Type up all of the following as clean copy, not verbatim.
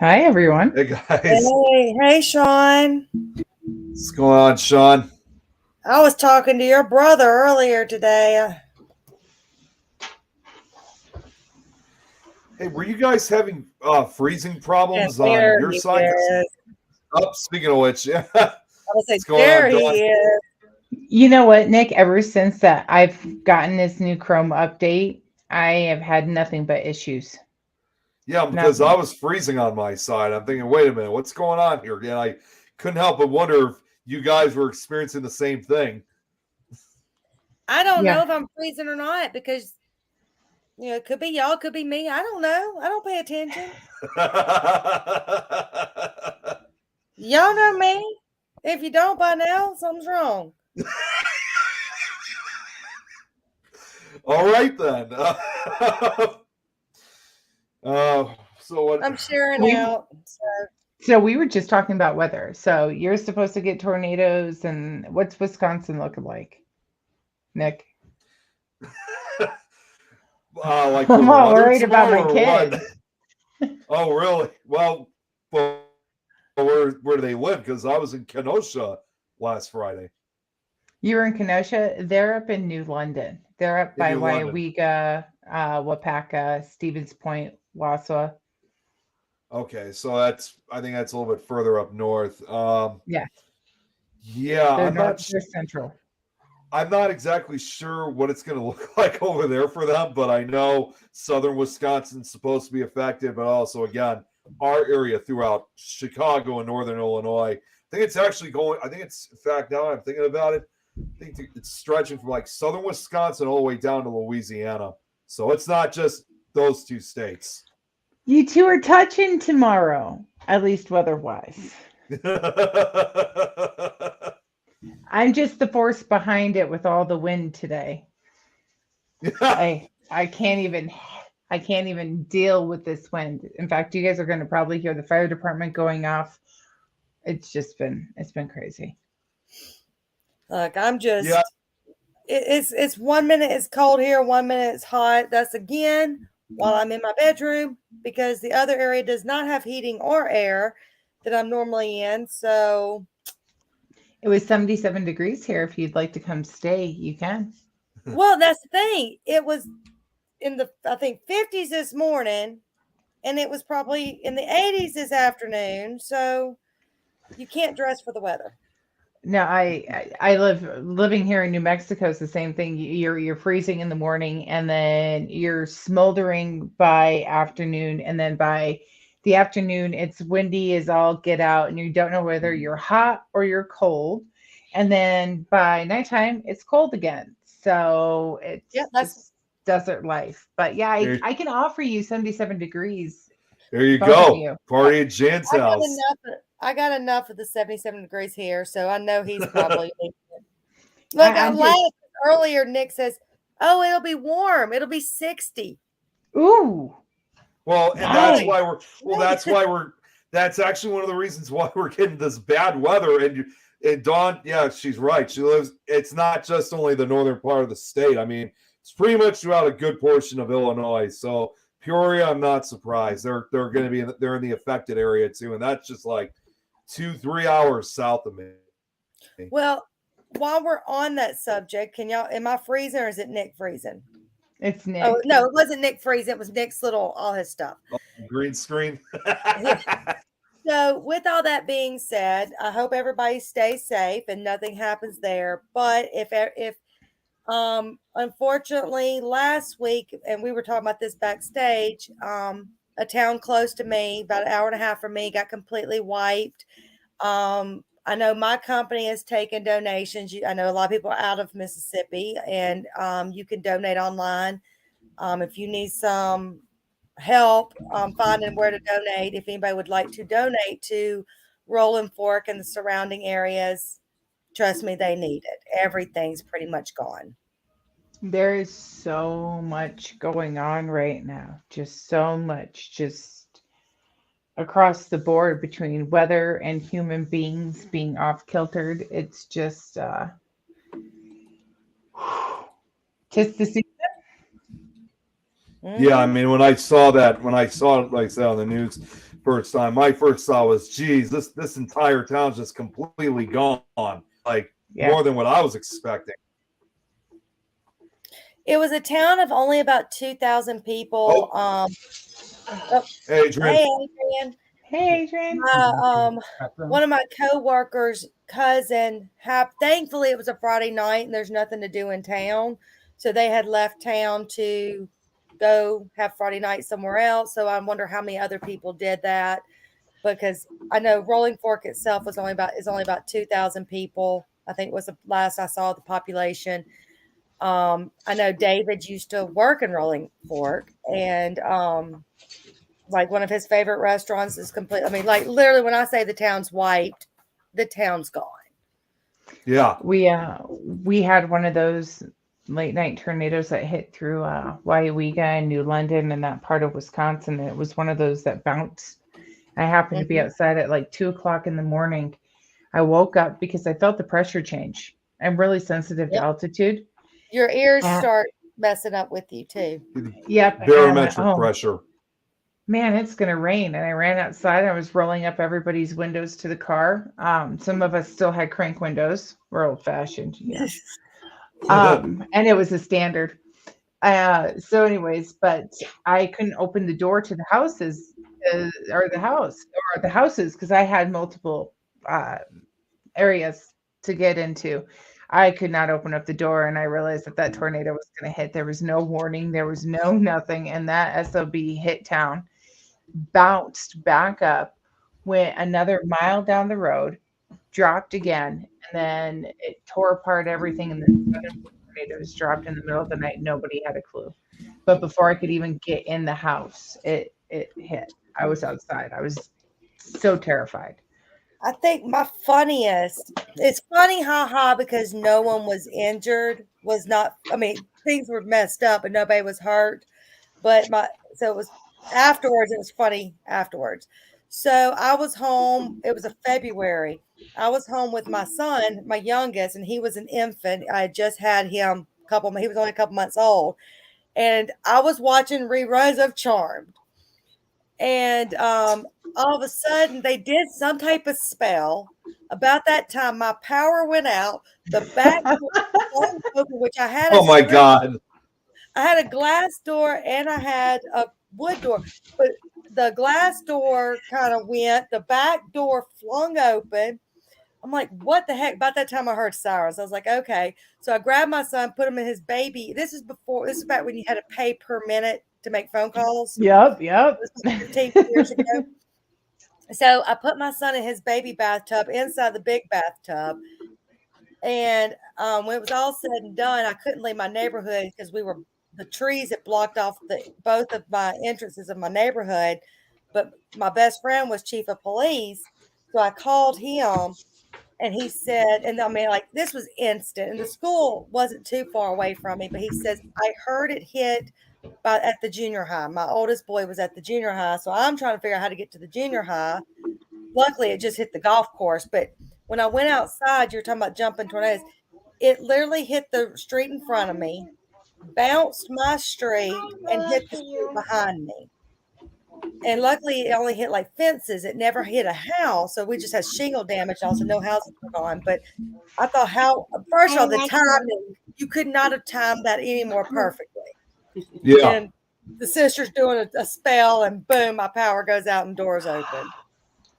Hi, everyone. Hey guys, Hey, Sean. what's going on, Sean? I was talking to your brother earlier today. Hey, were you guys having freezing And problems on there your he side? is. Speaking of which, yeah, I was like, what's going on, there Dawn? he is. You know what, Nick? Ever since that I've gotten this new Chrome update, I have had nothing but issues. Yeah, because I Nothing. was freezing on my side. I'm thinking, wait a minute, what's going on here? And I couldn't help but wonder if you guys were experiencing the same thing. I don't know Yeah. if I'm freezing or not because, it could be y'all, could be me. I don't know. I don't pay attention. Y'all know me. If you don't by now, something's wrong. All right then. So what? I'm sharing We out. so we were just talking about weather. So you're supposed to get tornadoes, and what's Wisconsin looking like, Nick? Like for I'm the all weather worried about my tomorrow or what? kids. Oh, really? Well, where do they live? Because I was in Kenosha last Friday You were in Kenosha. They're up in New London. They're up in by New London. Waiwega, Wapaka, Stevens Point, Wausau. Okay, so I think that's a little bit further up north. Yeah, Yeah, they're north. They're central. I'm not exactly sure what it's going to look like over there for them, but I know southern Wisconsin's supposed to be affected, but also again, our area throughout Chicago and northern Illinois. I think it's actually going. I think it's in fact now I'm thinking about it. I think it's stretching from like southern Wisconsin all the way down to Louisiana. So it's not just those two states. You two are touching tomorrow, at least weather-wise. I'm just the force behind it with all the wind today. I can't even deal with this wind. In fact, you guys are going to probably hear the fire department going off. It's been crazy. Look, I'm Yeah, just it's 1 minute it's cold here, 1 minute it's hot. That's again while I'm in my bedroom because the other area does not have heating or air that I'm normally in. So, It was 77 degrees here. If you'd like to come stay, you can. well, that's the thing. It was in the I think 50s this morning, and it was probably in the 80s this afternoon. So you can't dress for the weather. No, I live living here in New Mexico is the same thing. You're freezing in the morning, and then you're smoldering by afternoon, and then by the afternoon it's windy as all get out, and you don't know whether you're hot or you're cold. And then by nighttime it's cold again. So Yeah, it's that's just desert life. But yeah, there, I can offer you 77 degrees, there you both of go. you. Party at Jan's I got house. enough. I got enough of the 77 degrees here, so I know he's probably. Look, I I'm just laughed earlier. Nick says, "Oh, it'll be warm. It'll be 60." ooh, Well, and that's nice. why we're well. That's why we're. That's actually one of the reasons why we're getting this bad weather. And Dawn, yeah, she's right. She lives. It's not just only the northern part of the state. I mean, it's pretty much throughout a good portion of Illinois. So Peoria, I'm not surprised. They're going to be they're in the affected area too, and that's just like 2-3 hours south of me. Well, while we're on that subject, can y'all? Am I freezing or is it Nick freezing? It's Oh Nick. no, it wasn't Nick freezing. It was Nick's little all his stuff. Green screen. So, with all that being said, I hope everybody stays safe and nothing happens there. But if unfortunately last week, and we were talking about this backstage, a town close to me, about an hour and a half from me, got completely wiped. I know my company has taken donations. I know a lot of people are out of Mississippi, and you can donate online. If you need some help finding where to donate, if anybody would like to donate to Rolling Fork and the surrounding areas, trust me, they need it. Everything's pretty much gone. There is so much going on right now. Just so much, just across the board between weather and human beings being off kiltered. It's just the season. Yeah, I Hmm. mean, when I saw that, when I saw it, like I said on the news, first time. My first thought was, geez, this entire town's just completely gone. Like Yeah. more than what I was expecting. It was a town of only about 2,000 people. Oh. Oh, Adrienne. hey, Adrienne. Hey, Adrienne. One of my coworkers' cousin. Thankfully, it was a Friday night and there's nothing to do in town, so they had left town to go have Friday night somewhere else. So I wonder how many other people did that, because I know Rolling Fork itself is only about 2,000 people. I think was the last I saw the population. I know David used to work in Rolling Fork, and like one of his favorite restaurants is complete. I mean, like literally, when I say the town's wiped, the town's gone. Yeah. We had one of those late night tornadoes that hit through Waiwega and New London and that part of Wisconsin. It was one of those that bounced. I happened to be outside at like 2 o'clock in the morning. I woke up because I felt the pressure change. I'm really sensitive to altitude. Your ears start messing up with you too. Yep. Barometric pressure. Man, it's going to rain. And I ran outside. I was rolling up everybody's windows to the car. Some of us still had crank windows. We're old fashioned. Yeah. And it was a standard. So anyways, but I couldn't open the door to the houses or the houses because I had multiple areas to get into. I could not open up the door, and I realized that tornado was going to hit. There was no warning. There was no nothing. And that SOB hit town, bounced back up, went another mile down the road, dropped again, and then it tore apart everything. And then tornadoes dropped in the middle of the night. Nobody had a clue. But before I could even get in the house, it hit. I was outside. I was so terrified. I think my funniest, it's funny, haha, because no one was injured, was not, I mean, things were messed up and nobody was hurt. But so it was afterwards, it was funny afterwards. So I was home, it was a February. I was home with my son, my youngest, and he was an infant. I had just had him he was only a couple months old. And I was watching reruns of Charmed. And all of a sudden, they did some type of spell. About that time, my power went out. The back door was open, which I had. Oh my God! I had a glass door and I had a wood door, but the glass door kind of went. The back door flung open. I'm like, what the heck? About that time, I heard sirens. I was like, okay. So I grabbed my son, put him in his baby. This is back when you had to pay per minute to make phone calls. Yep. This was 15 years ago. So I put my son in his baby bathtub inside the big bathtub. And when it was all said and done, I couldn't leave my neighborhood because the trees that blocked off both of my entrances of my neighborhood. But my best friend was chief of police. So I called him. And he said, and I mean, like, this was instant. And the school wasn't too far away from me, but he says, I heard it hit at the junior high. My oldest boy was at the junior high. So I'm trying to figure out how to get to the junior high. Luckily, it just hit the golf course. But when I went outside, you're talking about jumping tornadoes. It literally hit the street in front of me, bounced my street, and hit the street behind me. And luckily, it only hit like fences. It never hit a house. So we just had shingle damage. Also, no houses were gone. But I thought, first of all, the timing, you could not have timed that any more perfectly. Yeah. And the sister's doing a spell, and boom, my power goes out and doors open.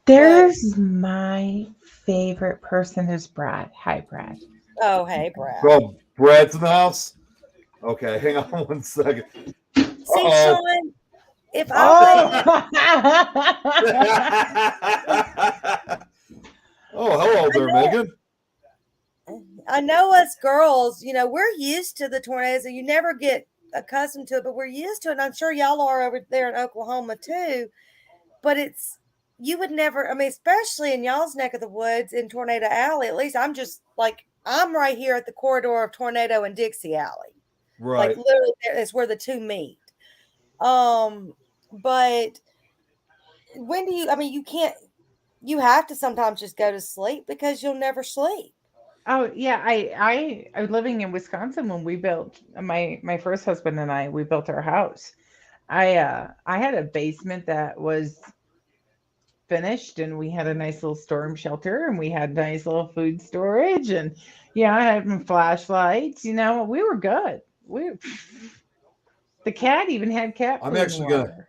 There's my favorite person is Brad. Hi, Brad. Oh, hey, Brad. Well, Brad's in the house. Okay, hang on one second. See, Sean. If I Oh, hello there, Megan. I know us girls, we're used to the tornadoes and you never get accustomed to it, but we're used to it. And I'm sure y'all are over there in Oklahoma too. But you would never, I mean, especially in y'all's neck of the woods in Tornado Alley, at least I'm right here at the corridor of Tornado and Dixie Alley. Right. Like literally it's where the two meet. But when you have to sometimes just go to sleep because you'll never sleep. Oh yeah, I was living in Wisconsin when we built my first husband and we built our house. I had a basement that was finished, and we had a nice little storm shelter, and we had nice little food storage, and yeah, I had some flashlights. We were good. The cat even had cat I'm food and actually gonna water.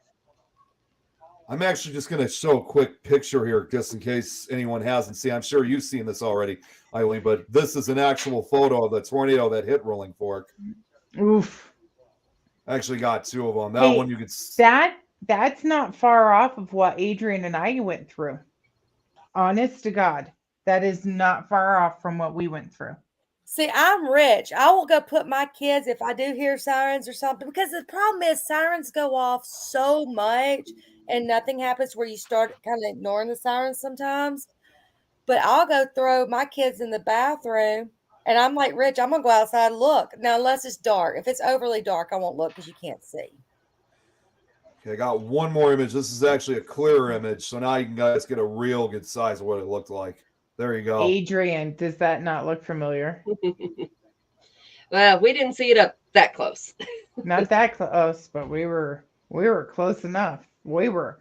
I'm actually just going to show a quick picture here just in case anyone hasn't seen. I'm sure you've seen this already, Eileen, but this is an actual photo of the tornado that hit Rolling Fork. Oof. I actually got two of them. That Hey, one you could that's not far off of what Adrienne and I went through. Honest to God, that is not far off from what we went through. See, I'm rich. I will go put my kids if I do hear sirens or something, because the problem is sirens go off so much and nothing happens where you start kind of ignoring the sirens sometimes. But I'll go throw my kids in the bathroom and I'm like, Rich, I'm going to go outside and look. Now, unless it's dark. If it's overly dark, I won't look because you can't see. Okay, I got one more image. This is actually a clearer image, so now you can guys get a real good size of what it looked like. There you go. Adrienne, does that not look familiar? Well, we didn't see it up that close. Not that close, but we were close enough. We were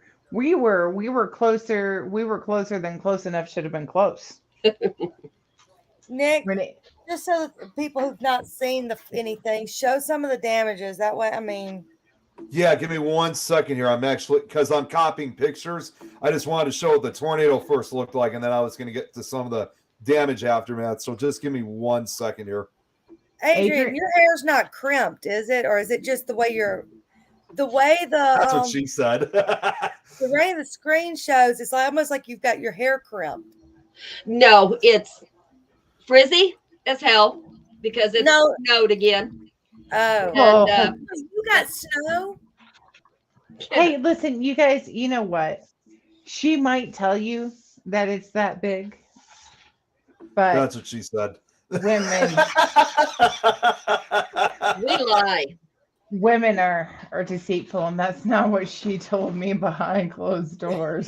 closer. We were closer than close enough should have been close. Nick, Renee, just so that people who've not seen anything, show some of the damages. That way, I mean, Yeah, give me 1 second here. I'm actually, because I'm copying pictures, I just wanted to show what the tornado first looked like, and then I was going to get to some of the damage aftermath. So just give me 1 second here. Adrienne, your hair's not crimped, is it? Or is it just the way That's what she said. the way the screen shows, it's like almost like you've got your hair crimped. No, it's frizzy as hell because it snowed again. Oh, And, you got snow? hey, listen, you guys, you know what? She might tell you that it's that big, but That's what she said. women we lie. women are deceitful, and that's not what she told me behind closed doors.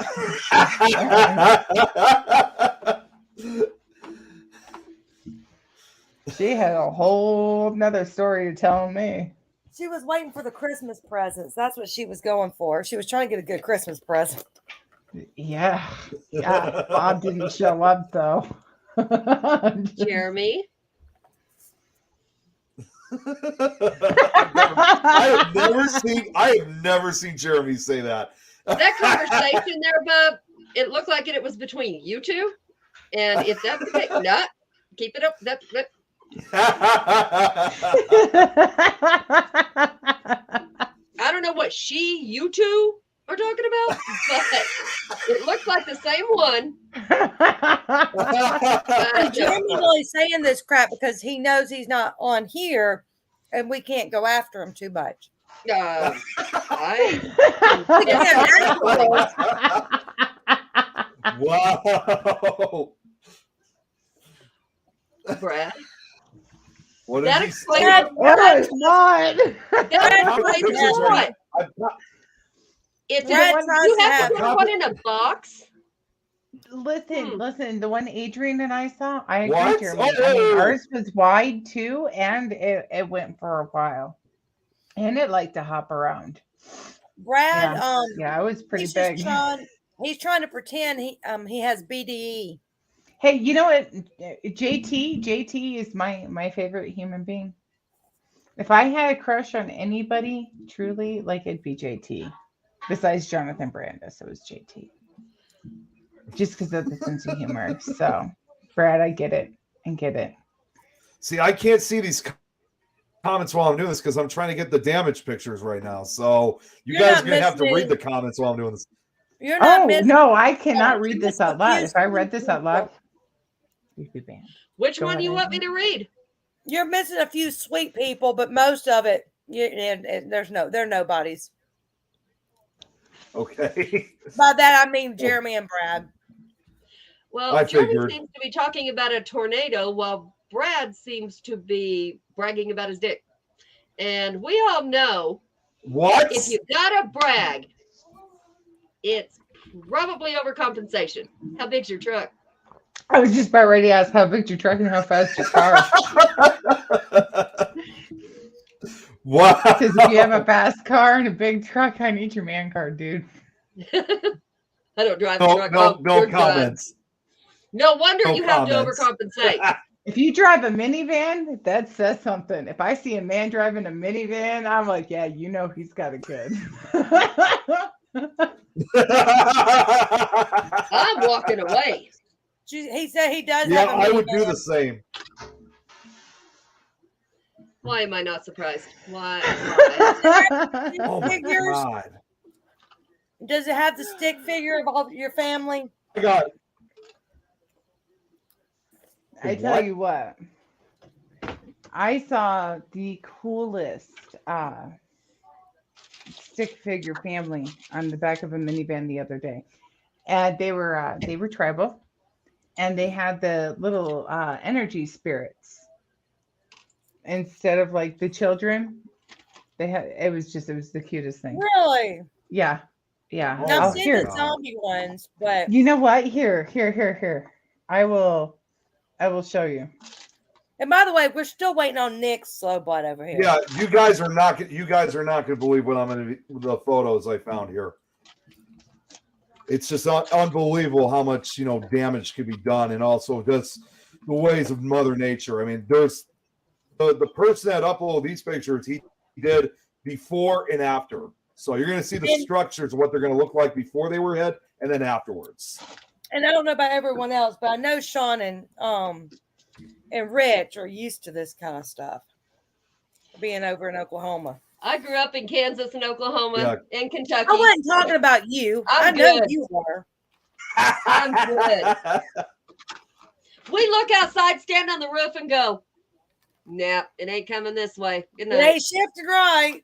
She had a whole nother story to tell me. She was waiting for the Christmas presents. That's what she was going for. She was trying to get a good Christmas present. Yeah. Bob didn't show up though. Jeremy. I have never seen Jeremy say that. That conversation there, Bub, it looked like it was between you two. And if that's the case, not keep it up. I don't know what you two are talking about, but it looks like the same one. Jeremy's only saying this crap because he knows he's not on here and we can't go after him too much. Wow. Brad. What That did explains That is not. That explains what? It's you have to put one in a box. Listen. The one Adrienne and I saw, I agree, What? Jeremy. I mean, ours was wide too, and it went for a while, and it liked to hop around. Brad, yeah, it was pretty big. He's trying to pretend he has BDE. Hey, you know what? JT is my favorite human being. If I had a crush on anybody, truly, like, it'd be JT. Besides Jonathan Brandis, it was JT. Just because of the sense of humor. So, Brad, I get it. See, I can't see these comments while I'm doing this because I'm trying to get the damage pictures right now. So you guys are going to have to read the comments while I'm doing this. You're not no, I cannot read this out loud. If I read this out loud, you'd be banned. Which one do you want me to read? You're missing a few sweet people, but most of it, they're nobodies. Okay. By that I mean Jeremy and Brad. Well, Jeremy seems to be talking about a tornado while Brad seems to be bragging about his dick. And we all know what? If you gotta brag, it's probably overcompensation. How big's your truck? I was just about ready to ask how big's your truck and how fast your car. Wow. Because if you have a fast car and a big truck, I need your man card, dude. I don't drive a No, truck. no, Oh, no you're done. comments. No wonder No you comments. have to overcompensate. If you drive a minivan, that says something. If I see a man driving a minivan, I'm like, yeah, you know he's got a kid. I'm walking away. He said he does Yeah, have a I would do minivan. the same. Why am I not surprised? Why? Oh my Figures? God. Does it have the stick figure of all your family? I got I tell you what, I saw the coolest stick figure family on the back of a minivan the other day, and they were tribal, and they had the little energy spirits instead of like the children. They had it was the cutest thing. Really? Yeah. Oh Now, Oh, I've seen here. the zombie ones, but You know what? Here. I will show you. and by the way, we're still waiting on Nick's slow butt over here. Yeah, you guys are not going to believe what I'm going to the photos I found here. It's just unbelievable how much, damage could be done, and also just the ways of Mother Nature. I mean, there's the person that uploaded these pictures, he did before and after. So you're going to see the structures of what they're going to look like before they were hit and then afterwards. And I don't know about everyone else, but I know Sean and Rich are used to this kind of stuff, being over in Oklahoma. I grew up in Kansas and Oklahoma and Kentucky. I wasn't talking about you. I know you are. I'm good. We look outside, stand on the roof, and go, nah, it ain't coming this way. Good night. It ain't shifting right.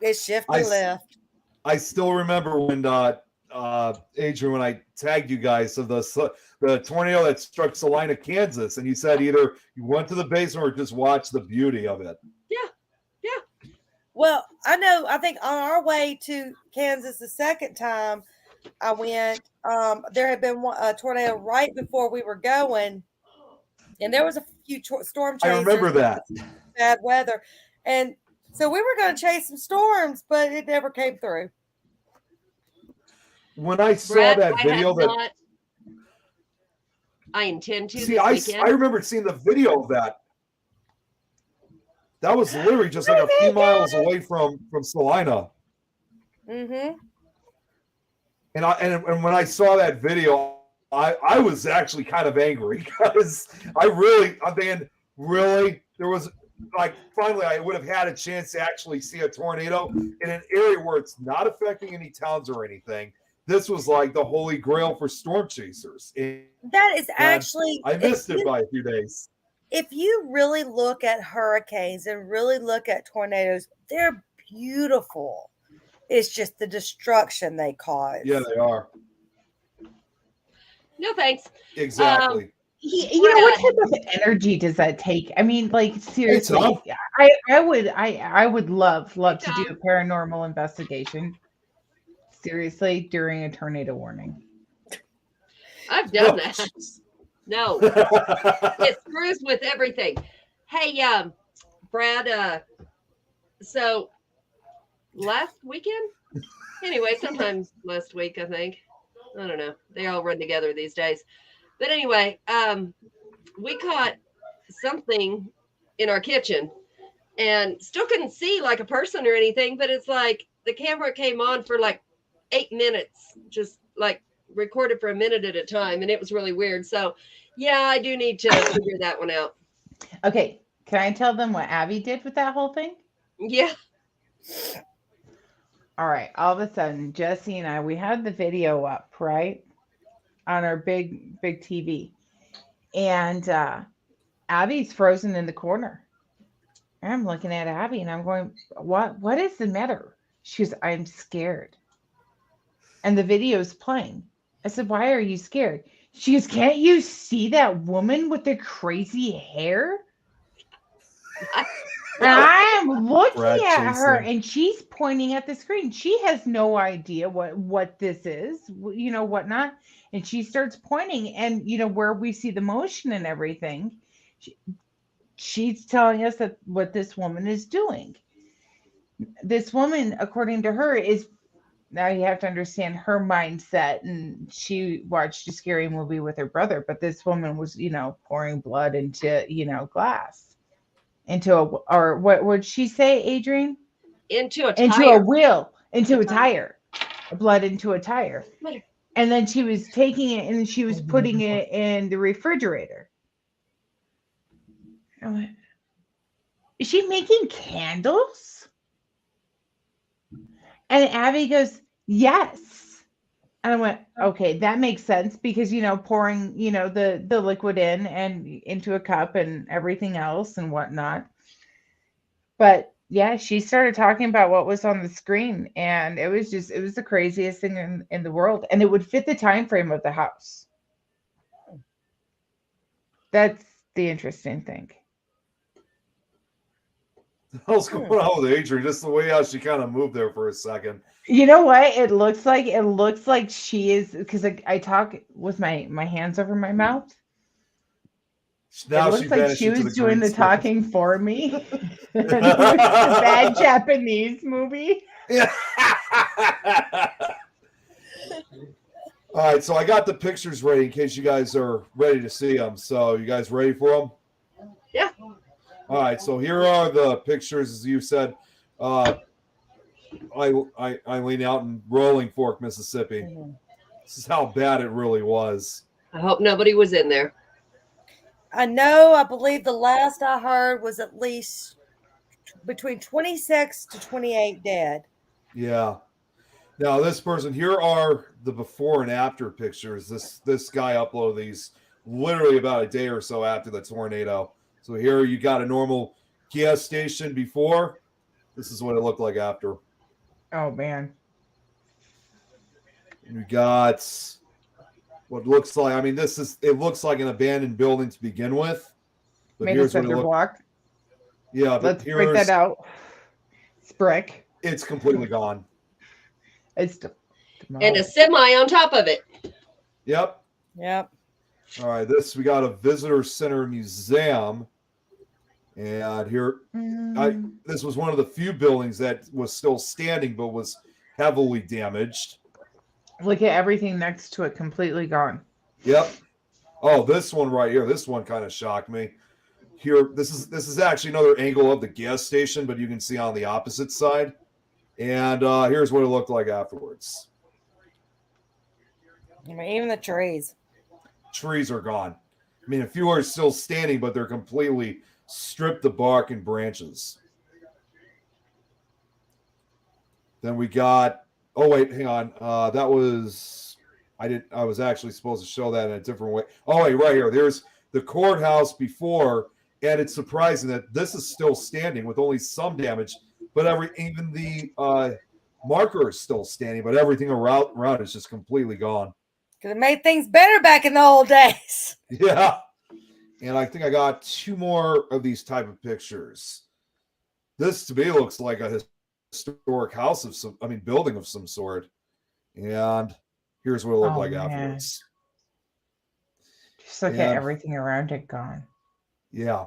It's shifting left. I still remember when Adrienne, when I tagged you guys of the tornado that struck Salina, Kansas, and you said either you went to the basement or just watched the beauty of it. Yeah. Well, I think on our way to Kansas the second time I went, there had been a tornado right before we were going, and there was a few storm chasers. I remember that. Bad weather. And so we were going to chase some storms, but it never came through. When I saw that video I intend to. See, I remember seeing the video of that. That was literally just like a few miles away from Salina. Mm-hmm. And when I saw that video, I was actually kind of angry because there was like finally I would have had a chance to actually see a tornado in an area where it's not affecting any towns or anything. This was like the holy grail for storm chasers. That is actually I missed it by a few days. If you really look at hurricanes and really look at tornadoes, they're beautiful. It's just the destruction they cause. Yeah, they are. No thanks. Exactly. You know, what type of energy does that take? I mean, like seriously, I would love to do a paranormal investigation. Seriously, during a tornado warning. I've done that. No, it screws with everything. Hey, Brad. So last weekend, anyway, sometimes last week, I think. I don't know. They all run together these days. But anyway, we caught something in our kitchen and still couldn't see like a person or anything, but it's like the camera came on for like 8 minutes, just like recorded for a minute at a time. And it was really weird. So yeah, I do need to figure that one out. Okay. Can I tell them what Abby did with that whole thing? Yeah. All right. All of a sudden, Jesse and I, we had the video up, right? On our big TV. And Abby's frozen in the corner. And I'm looking at Abby and I'm going, what is the matter? She goes, I'm scared. And the video's playing. I said, why are you scared? She goes, can't you see that woman with the crazy hair? And I'm looking at her and she's pointing at the screen. She has no idea what this is, whatnot. And she starts pointing and, where we see the motion and everything, she's telling us that what this woman is doing. This woman, according to her, is now you have to understand her mindset. And she watched a scary movie with her brother, but this woman was, pouring blood into, glass, into a, or what would she say, Adrienne? Into a Into a tire. wheel, into a tire, blood into a tire. And then she was taking it and she was putting it in the refrigerator. I went, is she making candles? And Abby goes, yes. And I went, okay, that makes sense because, pouring, the liquid in and into a cup and everything else and whatnot. But yeah, she started talking about what was on the screen, and it was the craziest thing in the world. And it would fit the time frame of the house. That's the interesting thing. What's going on with Adrienne? Just the way how she kind of moved there for a second. You know what? It looks like she is, because I talk with my hands over my mouth. Now It looks she like vanished she into was the doing green the screen. talking for me. And it was the bad Japanese movie. Yeah. All right, so I got the pictures ready in case you guys are ready to see them. So you guys ready for them? Yeah. All right, so here are the pictures, as you said. Ilene out in Rolling Fork, Mississippi. This is how bad it really was. I hope nobody was in there. I believe the last I heard was at least between 26 to 28 dead. Yeah. Now this person, here are the before and after pictures. This guy uploaded these literally about a day or so after the tornado. So here you got a normal gas station before. This is what it looked like after. Oh man. We got what looks like, it looks like an abandoned building to begin with. But Made a here's what it cinder looks. block. Yeah, but Let's break that out. It's brick. It's completely gone. It's And a semi on top of it. Yep. Yep. All right, we got a visitor center museum. And here, this was one of the few buildings that was still standing, but was heavily damaged. Look at everything next to it, completely gone. Yep. Oh, this one right here. This one kind of shocked me. Here, this is actually another angle of the gas station, but you can see on the opposite side. And here's what it looked like afterwards. I mean, even the trees. Trees are gone. I mean, a few are still standing, but they're completely stripped the bark and branches. Then we got, oh wait, hang on. That was, I was actually supposed to show that in a different way. Oh wait, right here. There's the courthouse before, and it's surprising that this is still standing with only some damage, but even the marker is still standing, but everything around is just completely gone. Because it made things better back in the old days. Yeah. And I think I got two more of these type of pictures. This to me looks like a historic house building of some sort. And here's what it looked like afterwards. Just look at everything around it gone. Yeah.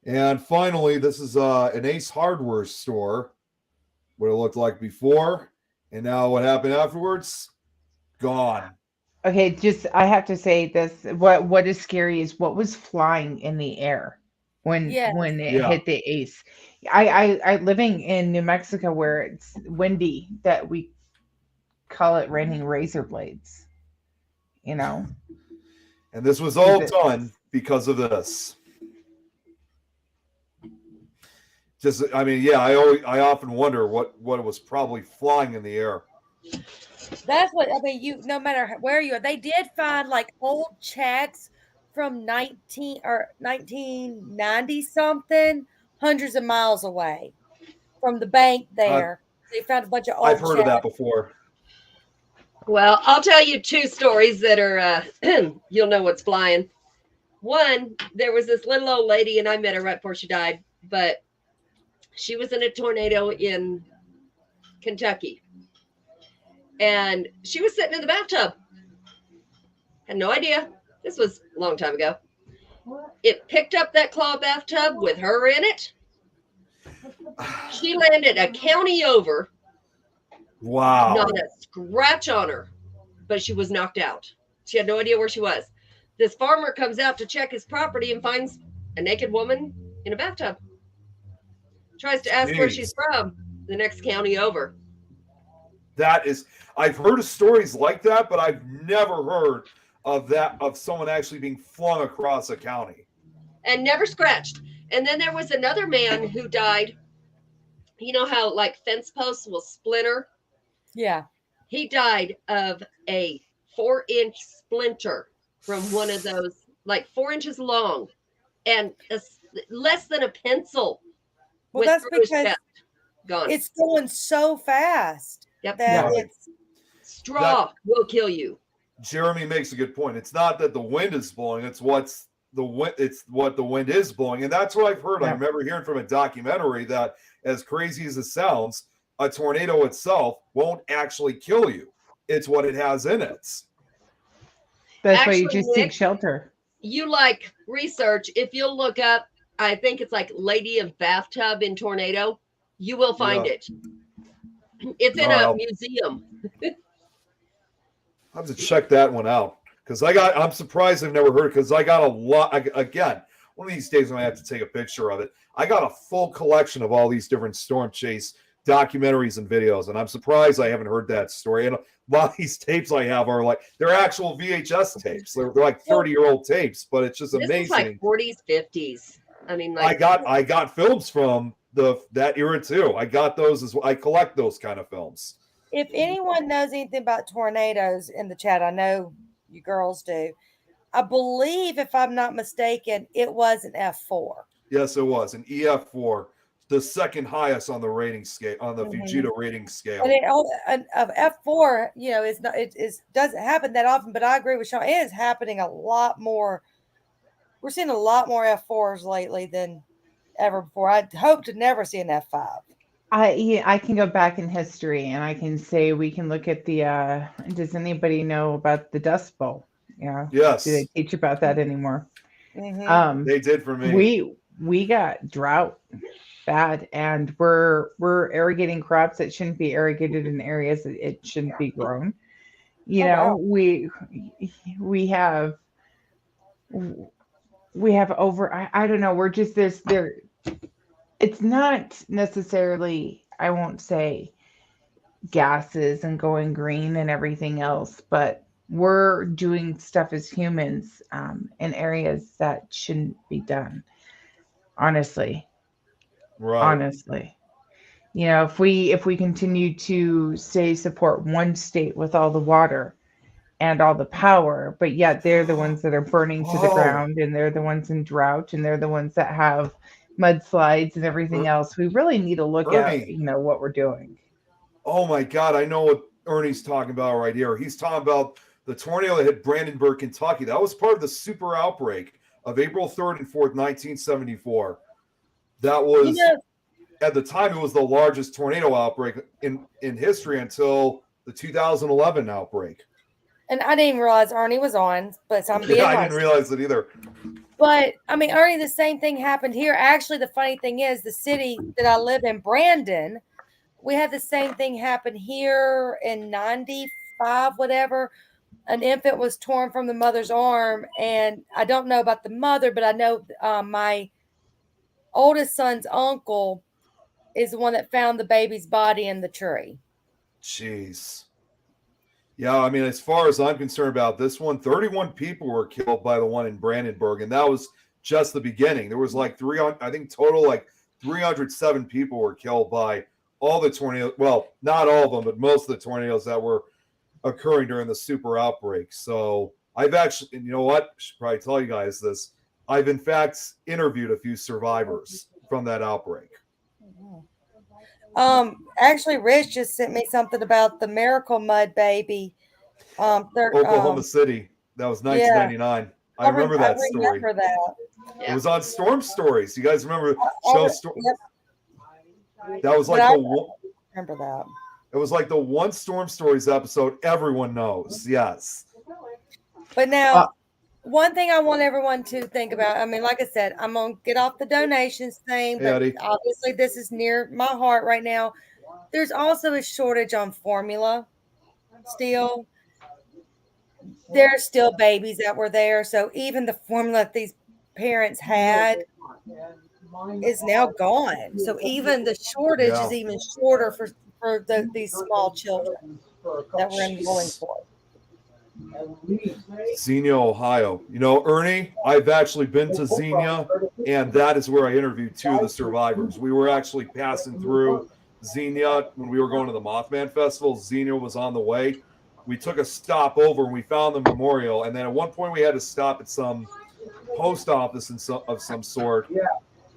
And finally, this is an Ace Hardware store. What it looked like before. And now what happened afterwards? Gone. Okay, I have to say this. What is scary is what was flying in the air when it hit the Ace. I living in New Mexico where it's windy, that we call it raining razor blades. And this was all done because of this. I often wonder what was probably flying in the air. That's what no matter where you are, they did find like old checks from 1990 something, hundreds of miles away from the bank there. They found a bunch of old I've heard of that before. Well, I'll tell you two stories that are you'll know what's flying. One, there was this little old lady, and I met her right before she died, but she was in a tornado in Kentucky. And she was sitting in the bathtub. Had no idea. This was a long time ago. It picked up that claw bathtub with her in it. She landed a county over Wow. Not a scratch on her, but she was knocked out. She had no idea where she was. This farmer comes out to check his property and finds a naked woman in a bathtub. Tries to ask where she's from, the next county over. That is, I've heard of stories like that, but I've never heard of someone actually being flung across a county. And never scratched. And then there was another man who died. You know how like fence posts will splinter? Yeah. He died of a 4-inch splinter from one of those, like 4 inches long and less than a pencil. Well, that's because gone. It's going so fast. Yep. That Right. Straw will kill you. Jeremy makes a good point. It's not that the wind is blowing; it's what the wind is blowing, and that's what I've heard. Yeah. I remember hearing from a documentary that, as crazy as it sounds, a tornado itself won't actually kill you. It's what it has in it. That's why you Actually, just Nick, seek shelter. You like research. If you'll look up, I think it's like Lady of Bathtub in Tornado, you will find it. It's in a museum. I have to check that one out because I'm surprised I've never heard it because I got a lot. Again, one of these days when I have to take a picture of it, I got a full collection of all these different storm chase documentaries and videos, and I'm surprised I haven't heard that story. And a lot of these tapes I have are like they're actual VHS tapes. They're like 30-year-old tapes, but it's just amazing. This is like 40s, 50s. I mean, like I got films from that era too. I got those as well. I collect those kind of films. If anyone knows anything about tornadoes in the chat, I know you girls do. I believe, if I'm not mistaken, it was an F4. Yes, it was an EF4, the second highest on the rating scale, on the Fujita rating scale. And of F4, you know, it's not it doesn't happen that often, but I agree with Sean. It is happening a lot more. We're seeing a lot more F4s lately than ever before. I'd hope to never see an F5. I can go back in history and I can say we can look at the does anybody know about the Dust Bowl? Yeah. Yes. Do they teach about that anymore? Mm-hmm. They did for me. We got drought bad, and we're irrigating crops that shouldn't be irrigated in areas that it shouldn't be grown. You know, wow. we have over I don't know, we're just there. It's not necessarily, I won't say gases and going green and everything else, but we're doing stuff as humans in areas that shouldn't be done. Honestly, honestly, you know, if we continue to say support one state with all the water and all the power, but yet they're the ones that are burning to the ground, and they're the ones in drought, and they're the ones that have mudslides and everything else. We really need to look at, you know, what we're doing. Oh my God, I know what Ernie's talking about right here. He's talking about the tornado that hit Brandenburg, Kentucky. That was part of the super outbreak of April 3rd and 4th, 1974. That was, at the time, it was the largest tornado outbreak in history until the 2011 outbreak. And I didn't even realize Ernie was on, but I'm being I didn't realize it either. But I mean, Ernie, the same thing happened here. Actually, the funny thing is, the city that I live in, Brandon, we had the same thing happen here in 95, whatever. An infant was torn from the mother's arm, and I don't know about the mother, but I know my oldest son's uncle is the one that found the baby's body in the tree. Jeez. Yeah, I mean, as far as I'm concerned about this one, 31 people were killed by the one in Brandenburg, and that was just the beginning. There was like 300, I think total like 307 people were killed by all the tornadoes. Well, not all of them, but most of the tornadoes that were occurring during the super outbreak. So I've actually, and you know what? I should probably tell you guys this. I've in fact interviewed a few survivors from that outbreak. Actually, Rich just sent me something about the Miracle Mud baby. Oklahoma City. That was 1999. Yeah, I remember that story. I remember that. It was on Storm Stories. You guys remember show Storm? Yep. That was like remember that. It was like the one Storm Stories episode everyone knows. Yes. But now, one thing I want everyone to think about, I mean, like I said, I'm going to get off the donations thing, but obviously this is near my heart right now. there's also a shortage on formula still. There's still babies that were there. So even the formula that these parents had is now gone. So even the shortage is Yeah. even shorter for these small children that we're enrolling Jeez. for. Xenia, Ohio. You know, Ernie, I've actually been to Xenia, and that is where I interviewed two of the survivors. We were actually passing through Xenia when we were going to the Mothman Festival. Xenia was on the way. We took a stop over and we found the memorial. And then at one point we had to stop at some post office of some sort.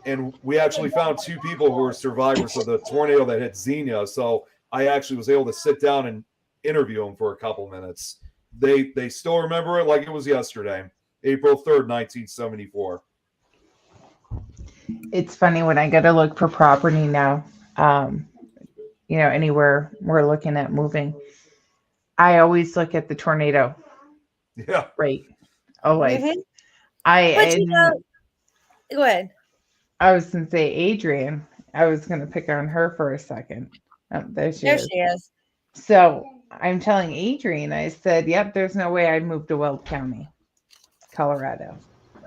And we actually found two people who were survivors of the tornado that hit Xenia. So I actually was able to sit down and interview them for a couple minutes. They still remember it like it was yesterday, April 3rd, 1974. It's funny when I go to look for property now, anywhere we're looking at moving, I always look at the tornado Yeah. rate. Always. Mhm. I But and go ahead. I was gonna say Adrienne. I was gonna pick on her for a second. Oh, there she There is. she is. So I'm telling Adrienne, I said, "Yep, there's no way I'd move to Weld County, Colorado.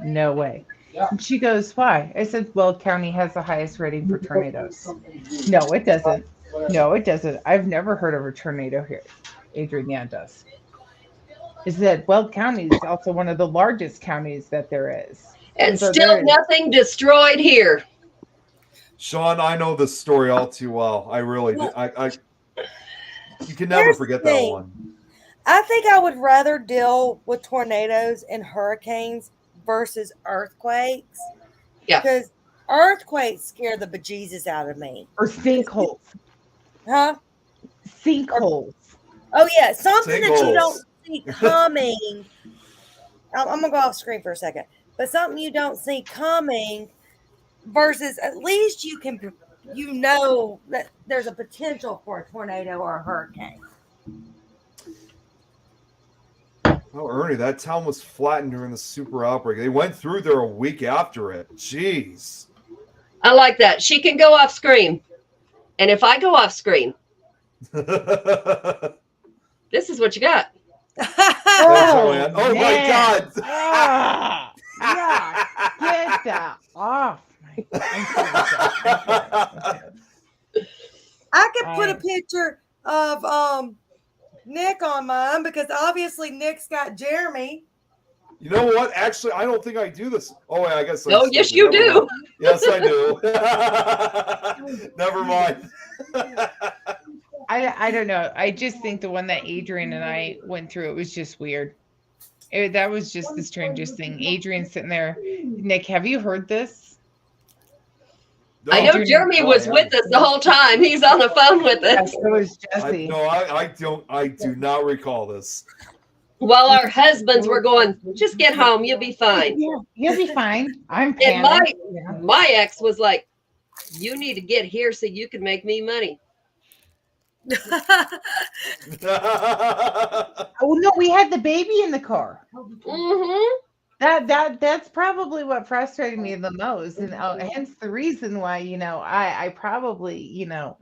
No way." And she goes, "Why?" I said, "Weld County has the highest rating for tornadoes." No, it doesn't. No, it doesn't. I've never heard of a tornado here. Adrienne, yeah, it does. Is that Weld County is also one of the largest counties that there is. And So still there is. nothing destroyed here. Sean, I know this story all too well. I really do. You can never Here's the forget that thing. one. I think I would rather deal with tornadoes and hurricanes versus earthquakes. Yeah. Because earthquakes scare the bejesus out of me. Or sinkholes. Huh? Sinkholes. Oh, yeah. Something that you don't Sinkholes. see coming. I'm going to go off screen for a second. But something you don't see coming versus at least you know that there's a potential for a tornado or a hurricane. Oh, Ernie, that town was flattened during the super outbreak. They went through there a week after it. Jeez. I like that. She can go off screen. And if I go off screen, this is what you got. Joanne. Oh my man. God. Ah, yeah, get that off. I could put a picture of Nick on mine because obviously Nick's got Jeremy. You know what? Actually, I don't think I do this. Oh, I guess. Oh, yes, you Never do. mind. Yes, I do. Never mind. I don't know. I just think the one that Adrienne and I went through, it was just weird. That was just the strangest thing. Adrienne sitting there. Nick, have you heard this? No, I know Jeremy was with us the whole time. He's on the phone with us. So was Jesse. I do not recall this. While our husbands were going, just get home, you'll be fine. Yeah, you'll be fine. I'm And panicked. my ex was like, you need to get here so you can make me money. Oh no, we had the baby in the car. Mm-hmm. That's probably what frustrated me the most, and hence the reason why I probably don't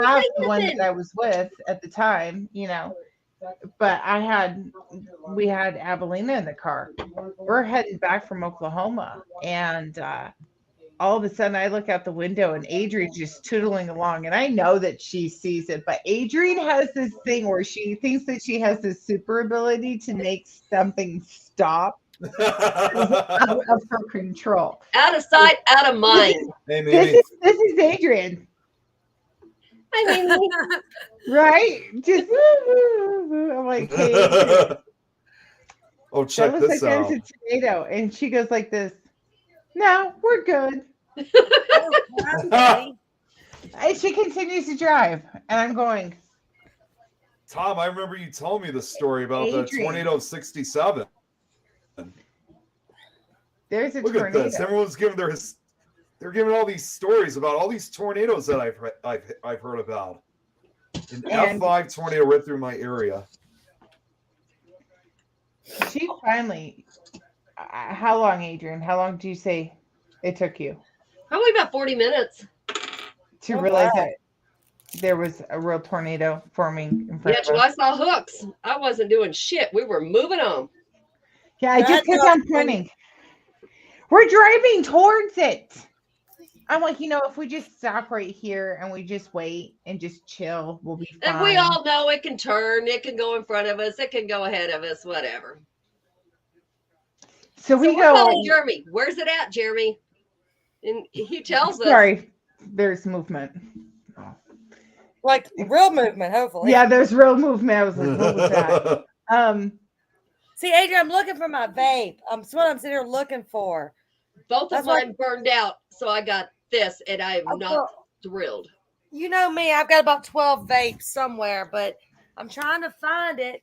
have the one that I was with at the time, but we had Abilena in the car. We're heading back from Oklahoma, and all of a sudden I look out the window and Adriene's just tootling along, and I know that she sees it, but Adrienne has this thing where she thinks that she has this super ability to make something stop out of her control. Out of sight, out of mind. Hey, This is Adrienne, I mean, right? Just I'm like, hey, Adrienne, oh, that check looks this like out. there's a tornado, and she goes like this. No, we're good. Okay. And she continues to drive, and I'm going. Tom, I remember you told me the story about the Adrienne. tornado of '67. There's a Look tornado. at this. Everyone's giving they're giving all these stories about all these tornadoes that I've heard about. An And- F5 tornado right through my area. She finally. How long, Adrienne? How long do you say it took you probably about 40 minutes. to Oh, realize wow. that there was a real tornado forming in front Yeah, of till us. I saw hooks. I wasn't doing shit. We were moving on. Yeah, I just That's kept not on pointing. We're driving towards it. I'm like, if we just stop right here and we just wait and just chill, we'll be And we fine. all know it can turn, it can go in front of us, it can go ahead of us, whatever. So So we we're calling go. Jeremy. Where's it at, Jeremy? And he tells us. Sorry, there's movement. like real movement, hopefully. Yeah, there's real movement. I was like, what was that? See, Adrienne, I'm looking for my vape. That's what I'm sitting here looking for. Both of That's what- mine burned out, so I got this, and I am not Well, thrilled. you know me, I've got about 12 vapes somewhere, but I'm trying to find it.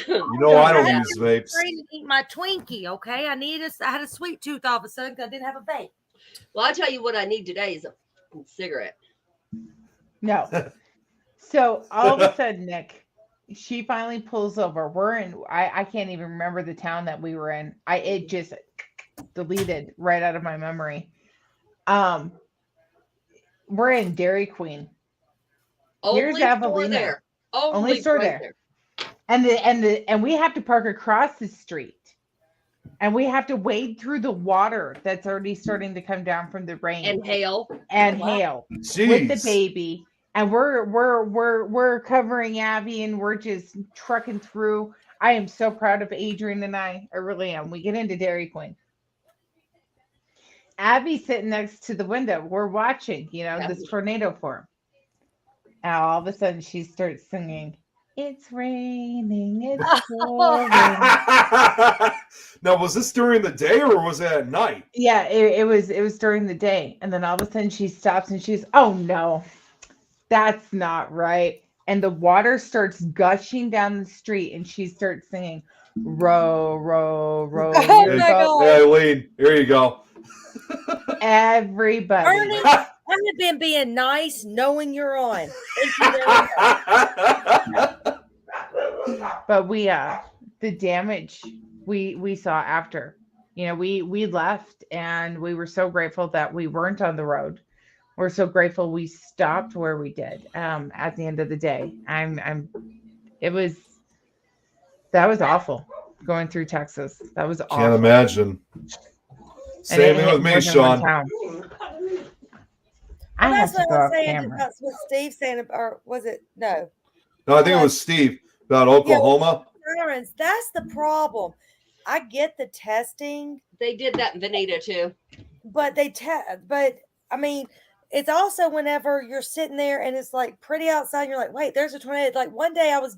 You know I don't use vapes. I'm trying to eat my Twinkie, okay? I had a sweet tooth all of a sudden because I didn't have a vape. Well, I'll tell you what I need today is a cigarette. No. So all of a sudden, Nick, she finally pulls over. I can't even remember the town that we were in. It just deleted right out of my memory. We're in Dairy Queen. Here's Only store Evelina. there. Only store right there. And we have to park across the street. And we have to wade through the water that's already starting to come down from the rain And hail. and Wow. hail with the Jeez. baby. And we're covering Abby and we're just trucking through. I am so proud of Adrienne and I really am. We get into Dairy Queen. Abby's sitting next to the window. We're watching, this tornado form. And all of a sudden she starts singing, "It's raining, it's pouring." Now, was this during the day or was it at night? Yeah, it was during the day. And then all of a sudden she stops and she's, "Oh no, that's not right." And the water starts gushing down the street and she starts singing, "Row, row, row Oh your my boat." God. Hey, Eileen, here you go. Everybody. Ernie, I have been being nice knowing you're on. Thank you very much. But the damage we saw after, we left and we were so grateful that we weren't on the road. We're so grateful we stopped where we did. At the end of the day, that was awful going through Texas. That was awful. Can't imagine. And it Same thing hit with more me, than one Sean. town. Well, I have that's to what go I was off saying. camera. That's what Steve saying, or was it? No. No, I think it was Steve about Oklahoma. Sirens. That's the problem. I get the testing, They did that in Veneta too. but but I mean, it's also whenever you're sitting there and it's like pretty outside, and you're like, wait, there's a tornado. Like one day I was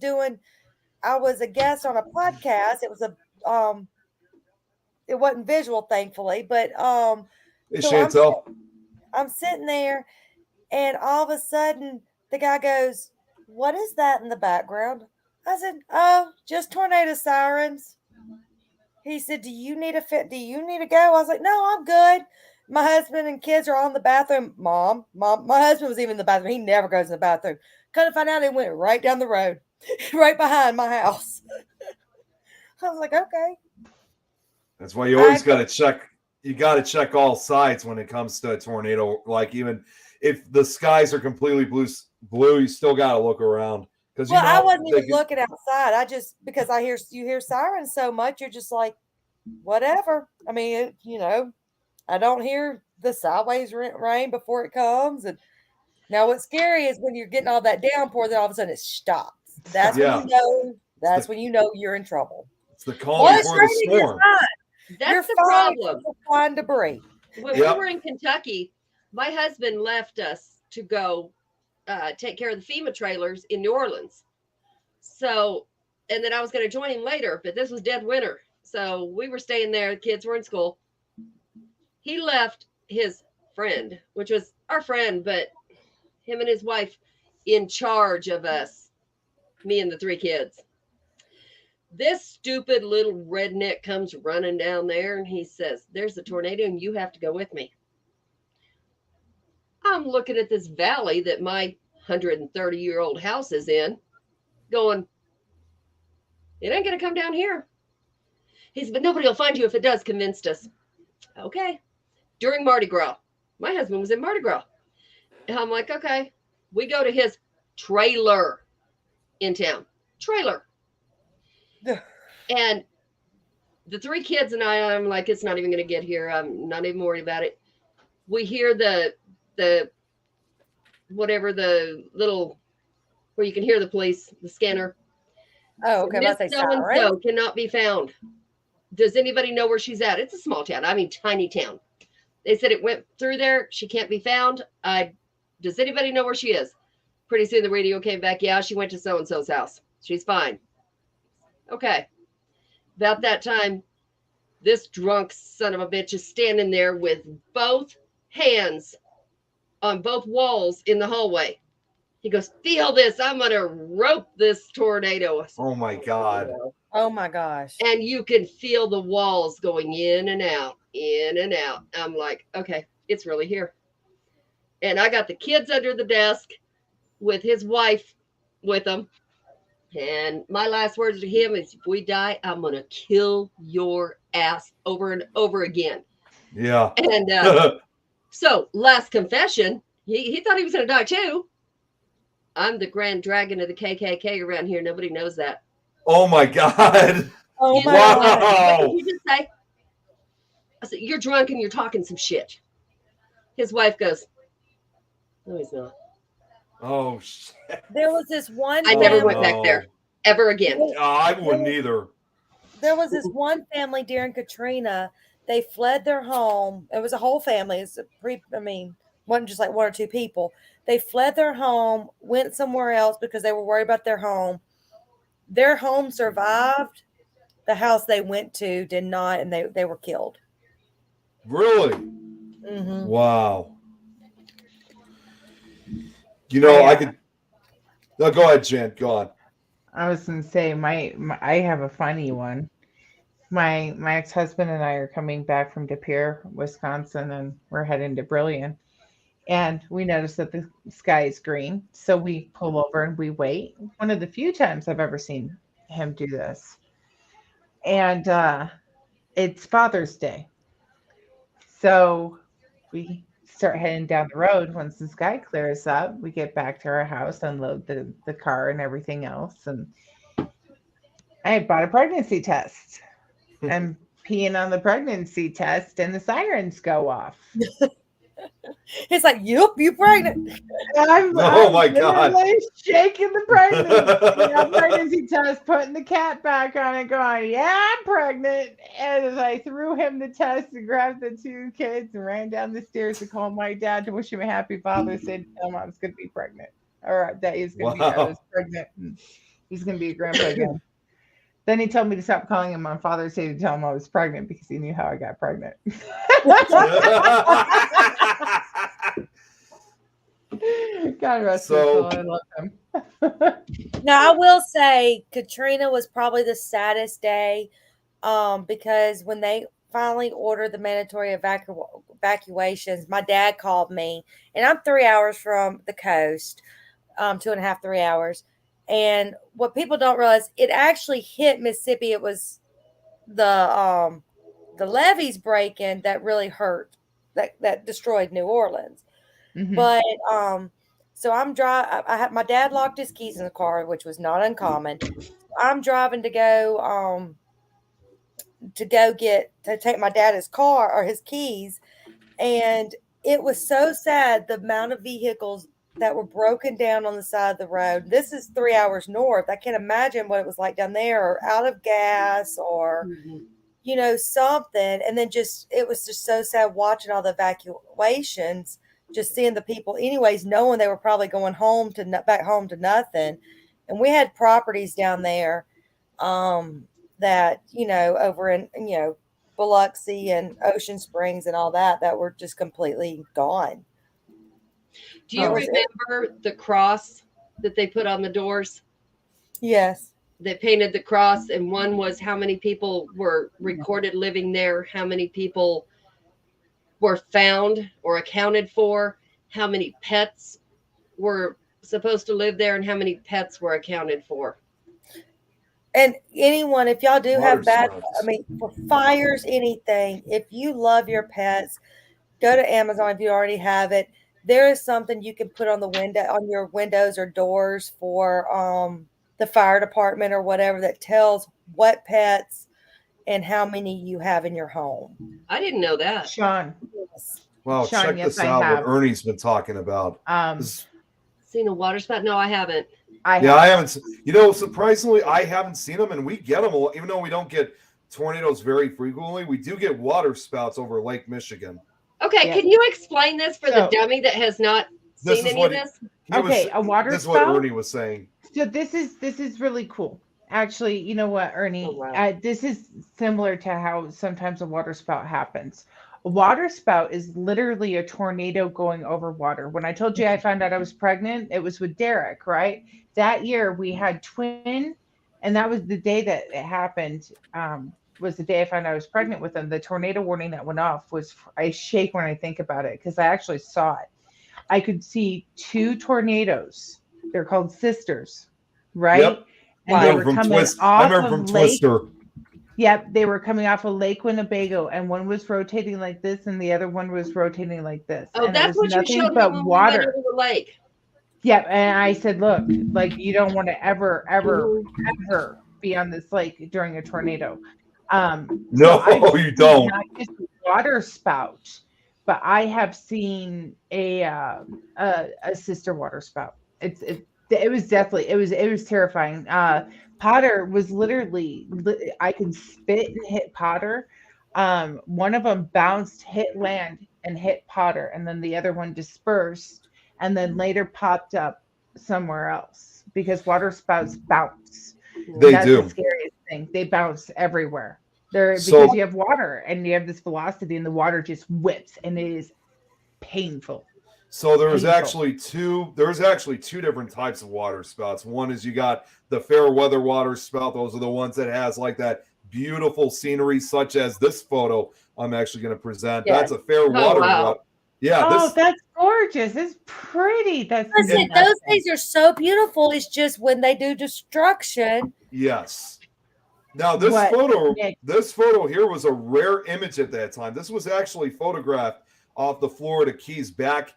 a guest on a podcast. It was it wasn't visual, thankfully, but Hey, so Chantel. I'm sitting there, and all of a sudden the guy goes, "What is that in the background?" I said, "Oh, just tornado sirens." He said, "Do you need Do you need to go?" I was like, "No, I'm good. My husband and kids are on the bathroom." Mom. My husband was even in the bathroom. He never goes in the bathroom. Couldn't find out he went right down the road, right behind my house. I was like, "Okay." That's why you always got to check. You got to check all sides when it comes to a tornado. Like even if the skies are completely blue, you still got to look around. Because Well, I wasn't even looking outside. I just because you hear sirens so much, you're just like, whatever. I mean, I don't hear the sideways rain before it comes. And now what's scary is when you're getting all that downpour, then all of a sudden it stops. That's when you know. That's when you know you're in trouble. It's the calm before the storm. That's the problem. Fine debris. When we were in Kentucky, my husband left us to go take care of the FEMA trailers in New Orleans. So, and then I was going to join him later, but this was dead winter. So we were staying there. The kids were in school. He left his friend, which was our friend, but him and his wife in charge of us, me and the 3 kids. This stupid little redneck comes running down there and he says, "There's a tornado and you have to go with me." I'm looking at this valley that my 130-year-old house is in, going, "It ain't going to come down here." He said, "But nobody will find you if it does," convinced us. Okay. During Mardi Gras. My husband was in Mardi Gras. And I'm like, okay. We go to his trailer in town. Trailer. And the 3 kids and I'm like, it's not even going to get here. I'm not even worried about it. We hear the whatever, the little, where you can hear the police, the scanner. Oh, okay. Miss Let's say so and siren. so cannot be found. Does anybody know where she's at? It's a small town. I mean, tiny town. They said it went through there. She can't be found. Does anybody know where she is? Pretty soon the radio came back. Yeah, she went to so and so's house. She's fine. Okay. About that time, this drunk son of a bitch is standing there with both hands on both walls in the hallway. He goes, feel this. I'm going to rope this tornado. Oh my God. Oh my gosh. And you can feel the walls going in and out, in and out. I'm like, okay, it's really here. And I got the kids under the desk with his wife with them. And my last words to him is, if we die, I'm going to kill your ass over and over again. Yeah. And so last confession, he thought he was going to die too. I'm the grand dragon of the KKK around here. Nobody knows that. Oh my God. Oh my Wow. God. What did you just say? I said, you're drunk and you're talking some shit. His wife goes, no, he's not. Oh shit. There was this one. I never family- went back there ever again. I wouldn't either. There was this one family during Katrina. They fled their home. It was a whole family. It's wasn't just like 1 or 2 people. They fled their home, went somewhere else because they were worried about their home. Their home survived. The house they went to did not, and they were killed. Really? Mm-hmm. Wow. You know, I could. No, go ahead, Jen. Go on. I was gonna say I have a funny one. My ex-husband and I are coming back from De Pere, Wisconsin, and we're heading to Brilliant. And we notice that the sky is green, so we pull over and we wait. One of the few times I've ever seen him do this. And it's Father's Day. So we start heading down the road. Once the sky clears up, we get back to our house, unload the car and everything else. And I had bought a pregnancy test. I'm peeing on the pregnancy test and the sirens go off. It's like, yep, you pregnant. I'm my God. literally shaking the pregnancy test, putting the cat back on it, going, yeah, I'm pregnant. And as I threw him the test and grabbed the 2 kids and ran down the stairs to call my dad to wish him a happy Father's Day, tell him I was going to be pregnant. Or that he was going to be, I was pregnant. And he's going to be a grandpa again. Then he told me to stop calling him on Father's Day to tell him I was pregnant because he knew how I got pregnant. God rest his soul. I love him. Now, I will say Katrina was probably the saddest day because when they finally ordered the mandatory evacuations, my dad called me, and I'm 3 hours from the coast, 2.5, 3 hours. And what people don't realize, it actually hit Mississippi. It was the levees breaking that really hurt, that destroyed New Orleans. Mm-hmm. But so I'm driving. My dad locked his keys in the car, which was not uncommon. I'm driving to go take my dad his car or his keys, and it was so sad the amount of vehicles that were broken down on the side of the road. This is 3 hours north. I can't imagine what it was like down there, or out of gas, or something. And then it was just so sad watching all the evacuations, just seeing the people anyways, knowing they were probably going back home to nothing. And we had properties down there that, over in, Biloxi and Ocean Springs and all that were just completely gone. Do you remember the cross that they put on the doors? Yes. They painted the cross, and one was how many people were recorded living there, how many people were found or accounted for, how many pets were supposed to live there, and how many pets were accounted for. And anyone, if y'all do have for fires, anything, if you love your pets, go to Amazon if you already have it. there is something you can put on the window on your windows or doors for the fire department or whatever that tells what pets and how many you have in your home. I didn't know that. Sean, Yes. Wow, Sean, check yes, this I out. have. What Ernie's been talking about. This, Seen a water spout? No, I haven't. I haven't. Surprisingly, I haven't seen them, and we get them. Even though we don't get tornadoes very frequently, we do get water spouts over Lake Michigan. Okay, can you explain this for the dummy that has not seen any of this? A water spout. This is what Ernie was saying. So this is really cool. Actually, you know what, Ernie? Oh, wow. This is similar to how sometimes a water spout happens. A water spout is literally a tornado going over water. When I told you I found out I was pregnant, it was with Derek, right? That year we had twin, and that was the day that it happened. Was the day I found out I was pregnant with him. The tornado warning that went off was, I shake when I think about it because I actually saw it. I could see two tornadoes. They're called sisters, right? Yep. And they were coming off of Lake. Twister. Yep, they were coming off of Lake Winnebago, and one was rotating like this, and the other one was rotating like this. Oh, and that's what you showed me when water. we went over the lake. Yep, and I said, look, like you don't want to ever be on this lake during a tornado. No, you don't. Not just a water spout, but I have seen a sister water spout. It was definitely it was terrifying. Potter was literally, I could spit and hit Potter. One of them bounced, hit land, and hit Potter, and then the other one dispersed, and then later popped up somewhere else because water spouts bounce. That's the scariest thing. They bounce everywhere. Because you have water and you have this velocity, and the water just whips, and it is painful. So there's actually two different types of water spouts. One is you got the fair weather water spout. Those are the ones that has like that beautiful scenery, such as this photo I'm actually going to present. Yeah. That's a fair water. Wow. Yeah. That's gorgeous. It's pretty. Listen, those things are so beautiful. It's just when they do destruction. Yes. Now this photo here was a rare image at that time. This was actually photographed off the Florida Keys back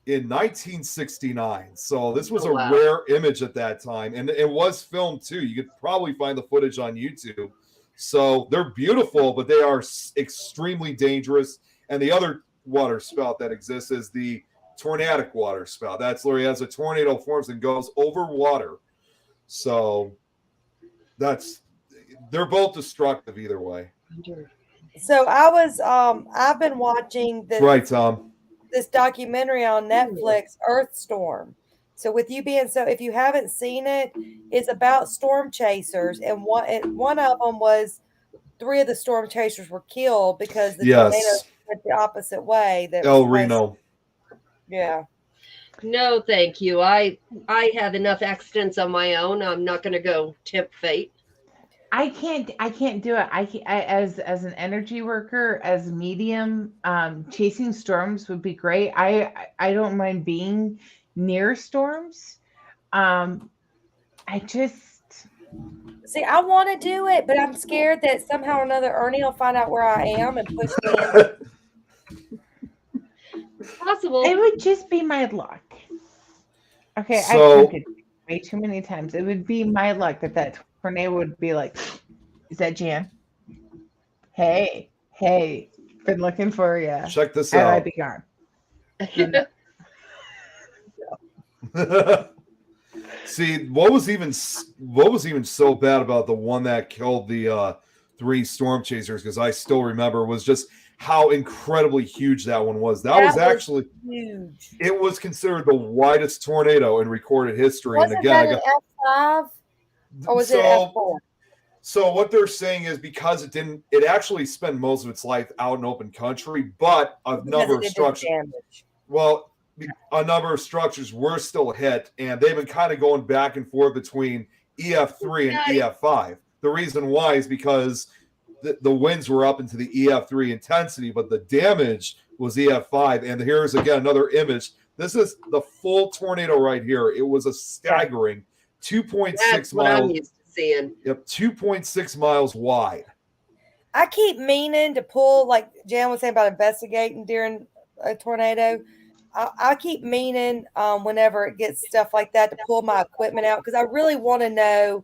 in 1969. So this was a rare image at that time, and it was filmed too. You could probably find the footage on YouTube. So they're beautiful, but they are extremely dangerous. And the other water spout that exists is the tornadic water spout. That's where as a tornado forms and goes over water. So they're both destructive either way. So I've been watching this. Right, Tom. This documentary on Netflix, Earthstorm. So with you being if you haven't seen it, it's about storm chasers, and one of them was 3 of the storm chasers were killed because the tornado went the opposite way. El Reno. Yeah. No, thank you. I have enough accidents on my own. I'm not going to go tempt fate. I can't do it. I as an energy worker, as medium, chasing storms would be great. I don't mind being near storms. I just see. I want to do it, but I'm scared that somehow or another Ernie will find out where I am and push me in. Possible. It would just be my luck. Okay, I've took it way too many times. It would be my luck that tornado would be like, is that Jan? Hey, been looking for you. Check this and out. I'd be gone. See, what was even so bad about the one that killed the 3 storm chasers, because I still remember, was just how incredibly huge that one was. That was actually huge. It was considered the widest tornado in recorded history. Wasn't and again, that an F5? Or was it F4? So what they're saying is because it actually spent most of its life out in open country, but a number of structures. Well, a number of structures were still hit, and they've been kind of going back and forth between EF3 and EF5. The reason why is because the winds were up into the EF3 intensity, but the damage was EF5. And here's again another image. This is the full tornado right here. It was a staggering 2.6 miles. I'm used to seeing. Yep, 2.6 miles wide. I keep meaning to pull, like Jan was saying about investigating during a tornado. I keep meaning whenever it gets stuff like that to pull my equipment out because I really want to know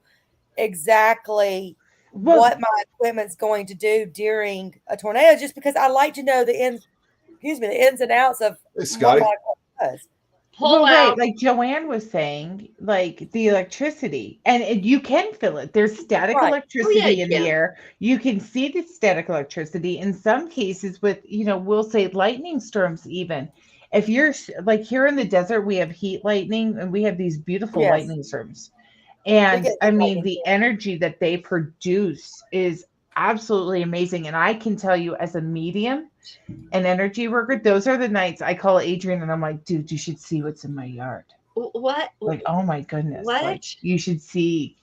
exactly Well, what my equipment's going to do during a tornado, just because I like to know the ins and outs of Hey, what Scotty. my equipment does. Pull right, out like Joanne was saying, like the electricity, and you can feel it. There's static Right. Oh yeah, electricity you in the can. air. You can see the static electricity in some cases with, we'll say lightning storms even. If you're like here in the desert, we have heat lightning and we have these beautiful Yes, lightning storms. we And get I heat mean, lightning the here. energy that they produce is absolutely amazing. And I can tell you, as a medium, an energy worker, those are the nights I call Adrienne and I'm like, dude, you should see what's in my yard. What? Like, oh my goodness. Like, What? you should see,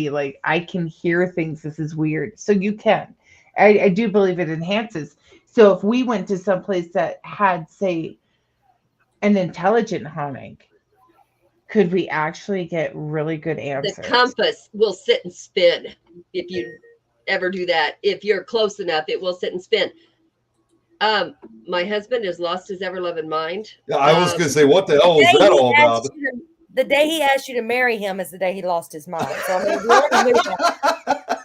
like, I can hear things. This is weird. So you can. I do believe it enhances. So if we went to some place that had, say, an intelligent haunting, could we actually get really good The answers? compass will sit and spin if you ever do that. If you're close enough, it will sit and spin. My husband has lost his ever loving mind. Yeah, I was going to say, what the The hell was day that he all about? asked you to, the day he asked you to marry him is the day he lost his mind. So I mean, we already knew that.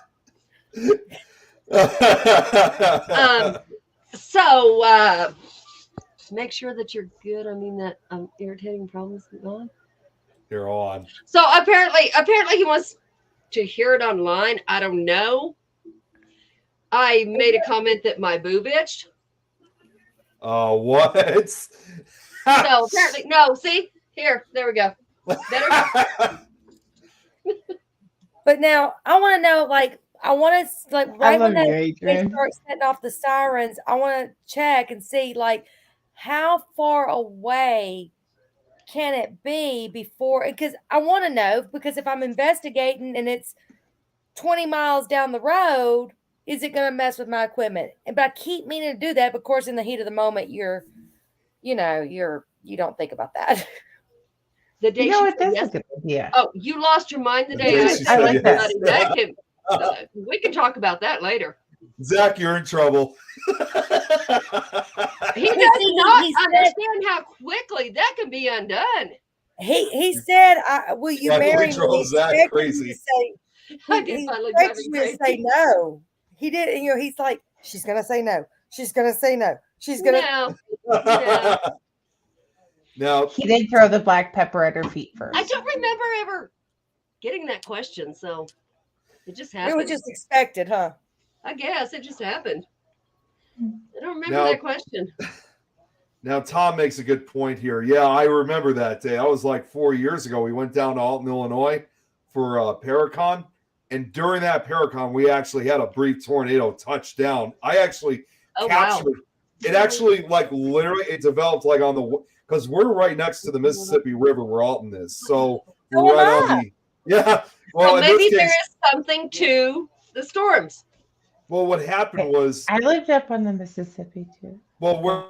So make sure that you're good. I mean that irritating problems gone. You're on. So apparently he wants to hear it online. I don't know. I made a comment that my boob itched. What? So apparently, no. See here, there we go. Better. But now I want to know, like, I want to, like, I right when love you, they Adrienne. start setting off the sirens, I want to check and see, like, how far away can it be before, because I want to know, because if I'm investigating and it's 20 miles down the road, is it going to mess with my equipment? But I keep meaning to do that. But of course, in the heat of the moment, you don't think about that. The day You know she what? said That's a yes. good idea. Oh, you lost your mind the The day day I she said said like yes. that. That can, we can talk about that later. Zach, you're in trouble. He does See, not he said, understand how quickly that can be undone. he said, "Will you Finally marry me?" drove He Zach expected you crazy. to say, I did he finally drive expected him you to say crazy. no. He did, and he's like, she's gonna say no. She's gonna say no. She's gonna. No. Now, He did throw the black pepper at her feet I first. don't remember ever getting that question, so it just It happened. was just expected, huh? I guess it just happened. I don't remember Now- that question. now Tom makes a good point here. Yeah, I remember that day. That was like 4 years ago. We went down to Alton, Illinois for Paracon. And during that Paracon, we actually had a brief tornado touchdown. I actually Oh wow. captured it. Actually, like literally, it developed like on the, because we're right next to the Mississippi River where Alton is. So So we're am right on I. the, yeah. Well, So in maybe this there case, is something to the storms. well, what happened was, I lived up on the Mississippi too. well, where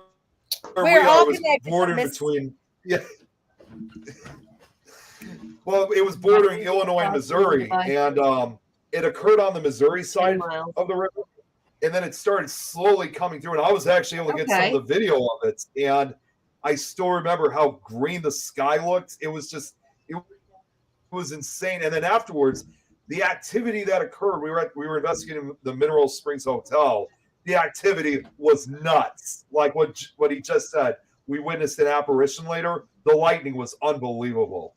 we We're all are was connected to bordering Mississippi. between, yeah. Well, it was bordering Illinois and Missouri, and it occurred on the Missouri 10 side miles. of the river, and then it started slowly coming through. And I was actually able to get some Okay. of the video of it, and I still remember how green the sky looked. It was just, it was insane. And then afterwards, the activity that occurred, we were investigating the Mineral Springs Hotel. The activity was nuts. Like what he just said. We witnessed an apparition later. The lightning was unbelievable.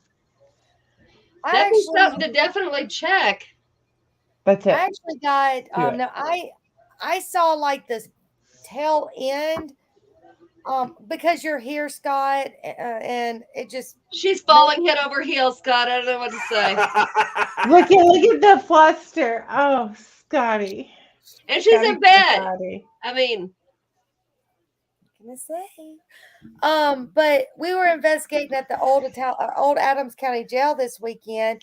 That'd be something to definitely check. That's I it. actually got Do it. no, I saw like this tail end because you're here, Scott, and it just She's falling head over heels, Scott. I don't know what to say. Look at the fluster. Oh, Scotty. And she's in Scotty, bed. Scotty. I mean, gonna say. But we were investigating at the old Adams County Jail this weekend,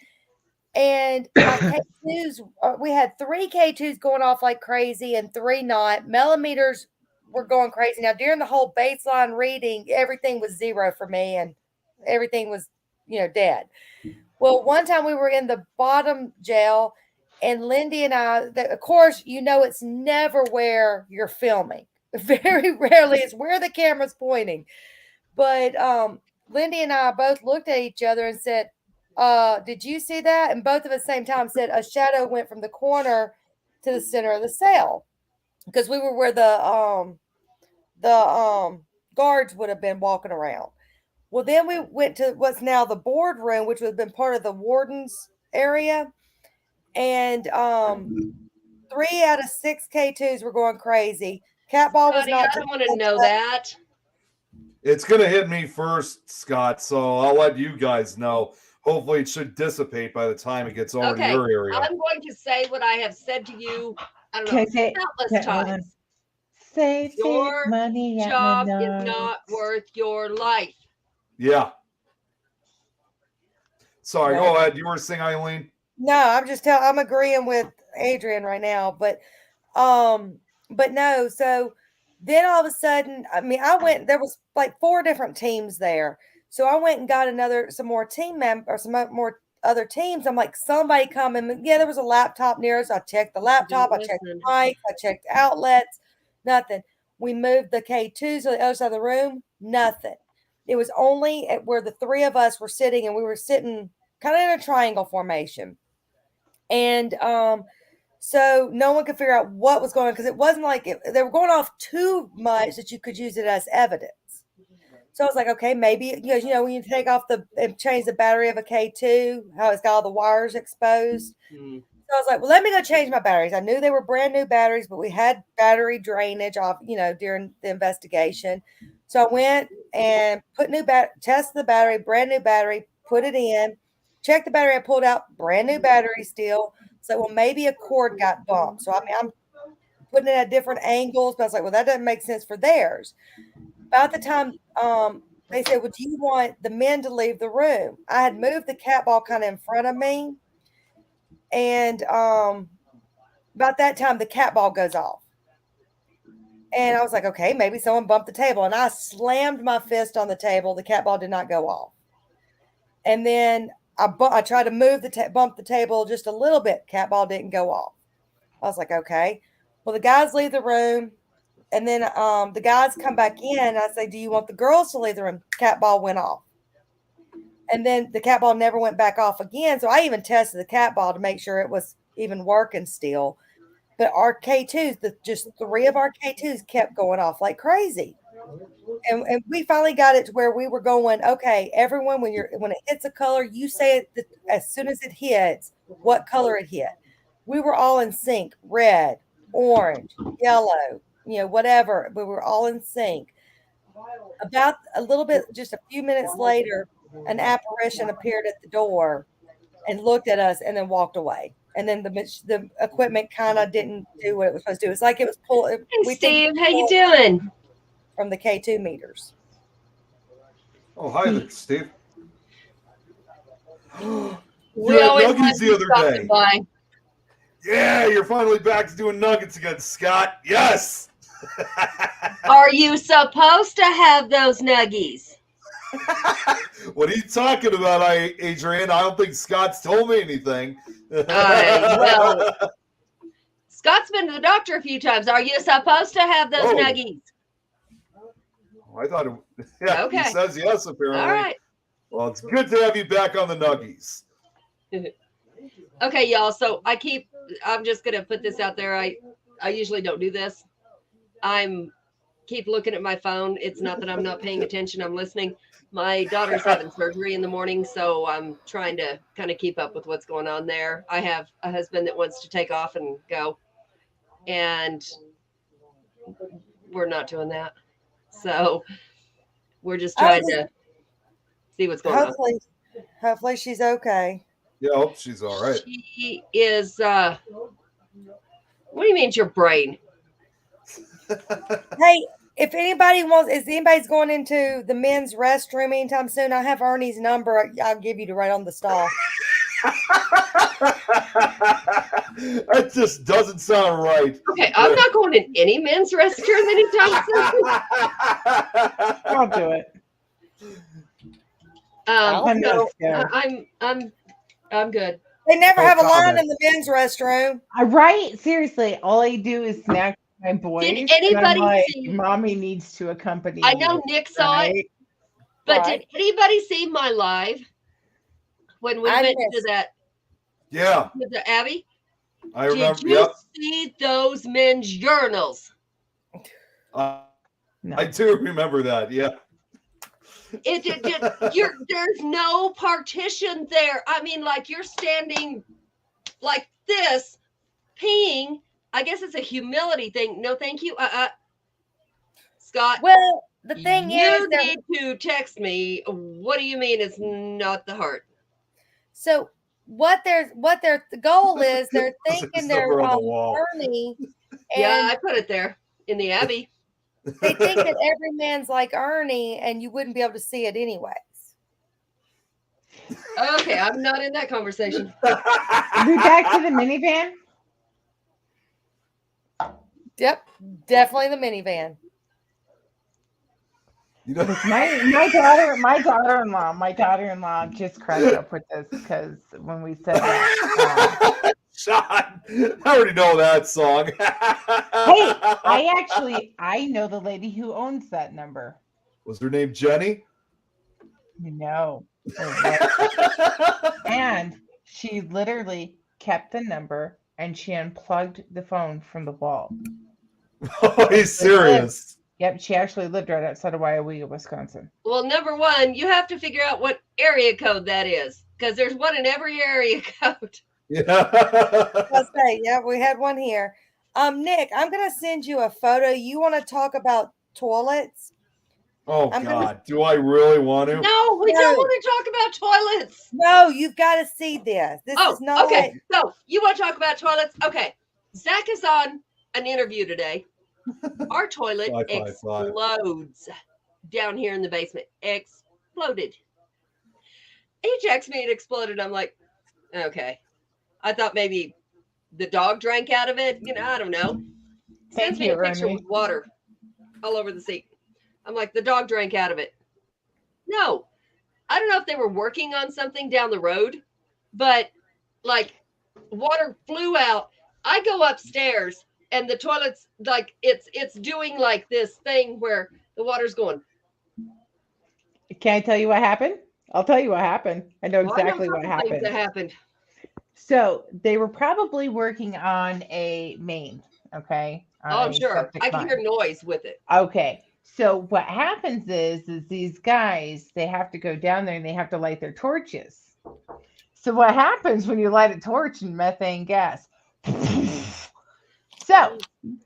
and my K2s, we had 3 K2s going off like crazy and 3 not. Millimeters were going crazy. Now, during the whole baseline reading, everything was 0 for me, and everything was, dead. Well, one time we were in the bottom jail, and Lindy and I, of course, it's never where you're filming. Very rarely it's where the camera's pointing. But Lindy and I both looked at each other and said, did you see that? And both of us at the same time said a shadow went from the corner to the center of the cell, because we were where the guards would have been walking around. Well, then we went to what's now the boardroom, which would have been part of the warden's area. And 3 out of 6 K2s were going crazy. Cat ball was Scotty, not. I don't want to know that. It's going to hit me first, Scott, so I'll let you guys know. Hopefully it should dissipate by the time it gets over to your area. I'm going to say what I have said to you, I don't Okay, know, countless times. Save Your money job is not worth your life. Yeah. Sorry, No. go ahead. You were saying, Eileen? No, I'm agreeing with Adrienne right now, but no. So then all of a sudden, I mean, there was like 4 different teams there. So I went and got some more team members, or some more other teams. I'm like, somebody come in. Yeah, there was a laptop near us. I checked the laptop. I checked the mics. I checked outlets. Nothing. We moved the K2s to the other side of the room. Nothing. It was only at where the 3 of us were sitting, and we were sitting kind of in a triangle formation. And so no one could figure out what was going on, because it wasn't like they were going off too much that you could use it as evidence. So I was like, okay, maybe, when you take off and change the battery of a K2, how it's got all the wires exposed. Mm-hmm. So I was like, well, let me go change my batteries. I knew they were brand new batteries, but we had battery drainage off, during the investigation. So I went and tested the battery, brand new battery, put it in, checked the battery. I pulled out brand new battery still. So, well, maybe a cord got bumped. So, I mean, I'm putting it at different angles, but I was like, well, that doesn't make sense for theirs. About the time they said, well, do you want the men to leave the room? I had moved the cat ball kind of in front of me. And about that time, the cat ball goes off. And I was like, okay, maybe someone bumped the table. And I slammed my fist on the table. The cat ball did not go off. And then I tried to bump the table just a little bit. Cat ball didn't go off. I was like, okay. Well, the guys leave the room. And then the guys come back in. I say, do you want the girls to leave the room? Cat ball went off. And then the cat ball never went back off again. So I even tested the cat ball to make sure it was even working still. But our K2s, just 3 of our K2s kept going off like crazy. And we finally got it to where we were going, okay, everyone, when it hits a color, you say it as soon as it hits, what color it hit. We were all in sync, red, orange, yellow, whatever. We were all in sync. About a little bit, just a few minutes later, an apparition appeared at the door and looked at us and then walked away. And then the equipment kind of didn't do what it was supposed to do. It's like it was pulled. Hey, Steve, how you doing? From the K2 meters. Oh, hi there, Steve. We always Nuggets the other day. By. Yeah, you're finally back to doing nuggets again, Scott. Yes. Are you supposed to have those nuggies? What are you talking about, Adrienne? I don't think Scott's told me anything. Well, Scott's been to the doctor a few times. Are you supposed to have those nuggies? I thought okay. He says yes, apparently. All right. Well, it's good to have you back on the nuggies. Okay, y'all. So I'm just going to put this out there. I usually don't do this. Keep looking at my phone. It's not that I'm not paying attention. I'm listening. My daughter's having surgery in the morning, so I'm trying to kind of keep up with what's going on there. I have a husband that wants to take off and go, and we're not doing that. So we're just trying to see what's going on. Hopefully she's okay. Yeah, I hope she's all right. She is, what do you mean it's your brain? Hey, if anybody's going into the men's restroom anytime soon, I have Ernie's number. I'll give you to write on the stall. That just doesn't sound right. Okay, I'm not going in any men's restroom anytime soon. I'll do it. I'm good. They never have a line in the men's restroom. Right? Seriously, all I do is snatch my boys. Did anybody see? Mommy needs to accompany. I know Nick saw it. But Right. did anybody see my live when we I went to missed. that Yeah, to the Abbey? I Did remember. you Yep. see those men's journals? I No. I do remember that. Yeah. There's no partition there. I mean, like you're standing like this, peeing. I guess it's a humility thing. No, thank you. Scott, Well, the thing is, you need to text me. What do you mean it's not the heart? so what their the goal is, they're It's thinking they're somewhere on the wall. Ernie, Yeah, and I put it there in the Abbey. they think that every man's like Ernie, and you wouldn't be able to see it anyways. Okay, I'm not in that conversation. Are we back to the minivan? Yep, definitely the minivan. You know, My daughter-in-law just cracked up with this because when we said that, Sean, I already know that song. hey, I know the lady who owns that number. Was her name Jenny? No, and she literally kept the number and she unplugged the phone from the wall. Oh, he's serious. Yep, she actually lived right outside of Wyoming, Wisconsin. Well, number one, you have to figure out what area code that is because there's one in every area code. Yeah. Let's say, yeah, we had one here. Nick, I'm gonna send you a photo. You want to talk about toilets? Oh I'm God, do I really want to? No, we don't want to talk about toilets. No, you've got to see this. This is not okay. So you want to talk about toilets? Okay. Zach is on an interview today. Our toilet explodes down here in the basement. Exploded. He checks me, it exploded. I'm like, okay. I thought maybe the dog drank out of it. I don't know. Sends me a picture with water all over the seat. I'm like, the dog drank out of it. No. I don't know if they were working on something down the road, but like water flew out. I go upstairs and the toilet's like it's doing like this thing where the water's going. Can I tell you what happened? I'll tell you what happened. I know exactly what happened. That happened. So they were probably working on a main, okay? I'm sure. I can hear noise with it. Okay. So what happens is these guys, they have to go down there and they have to light their torches. So what happens when you light a torch and methane gas? So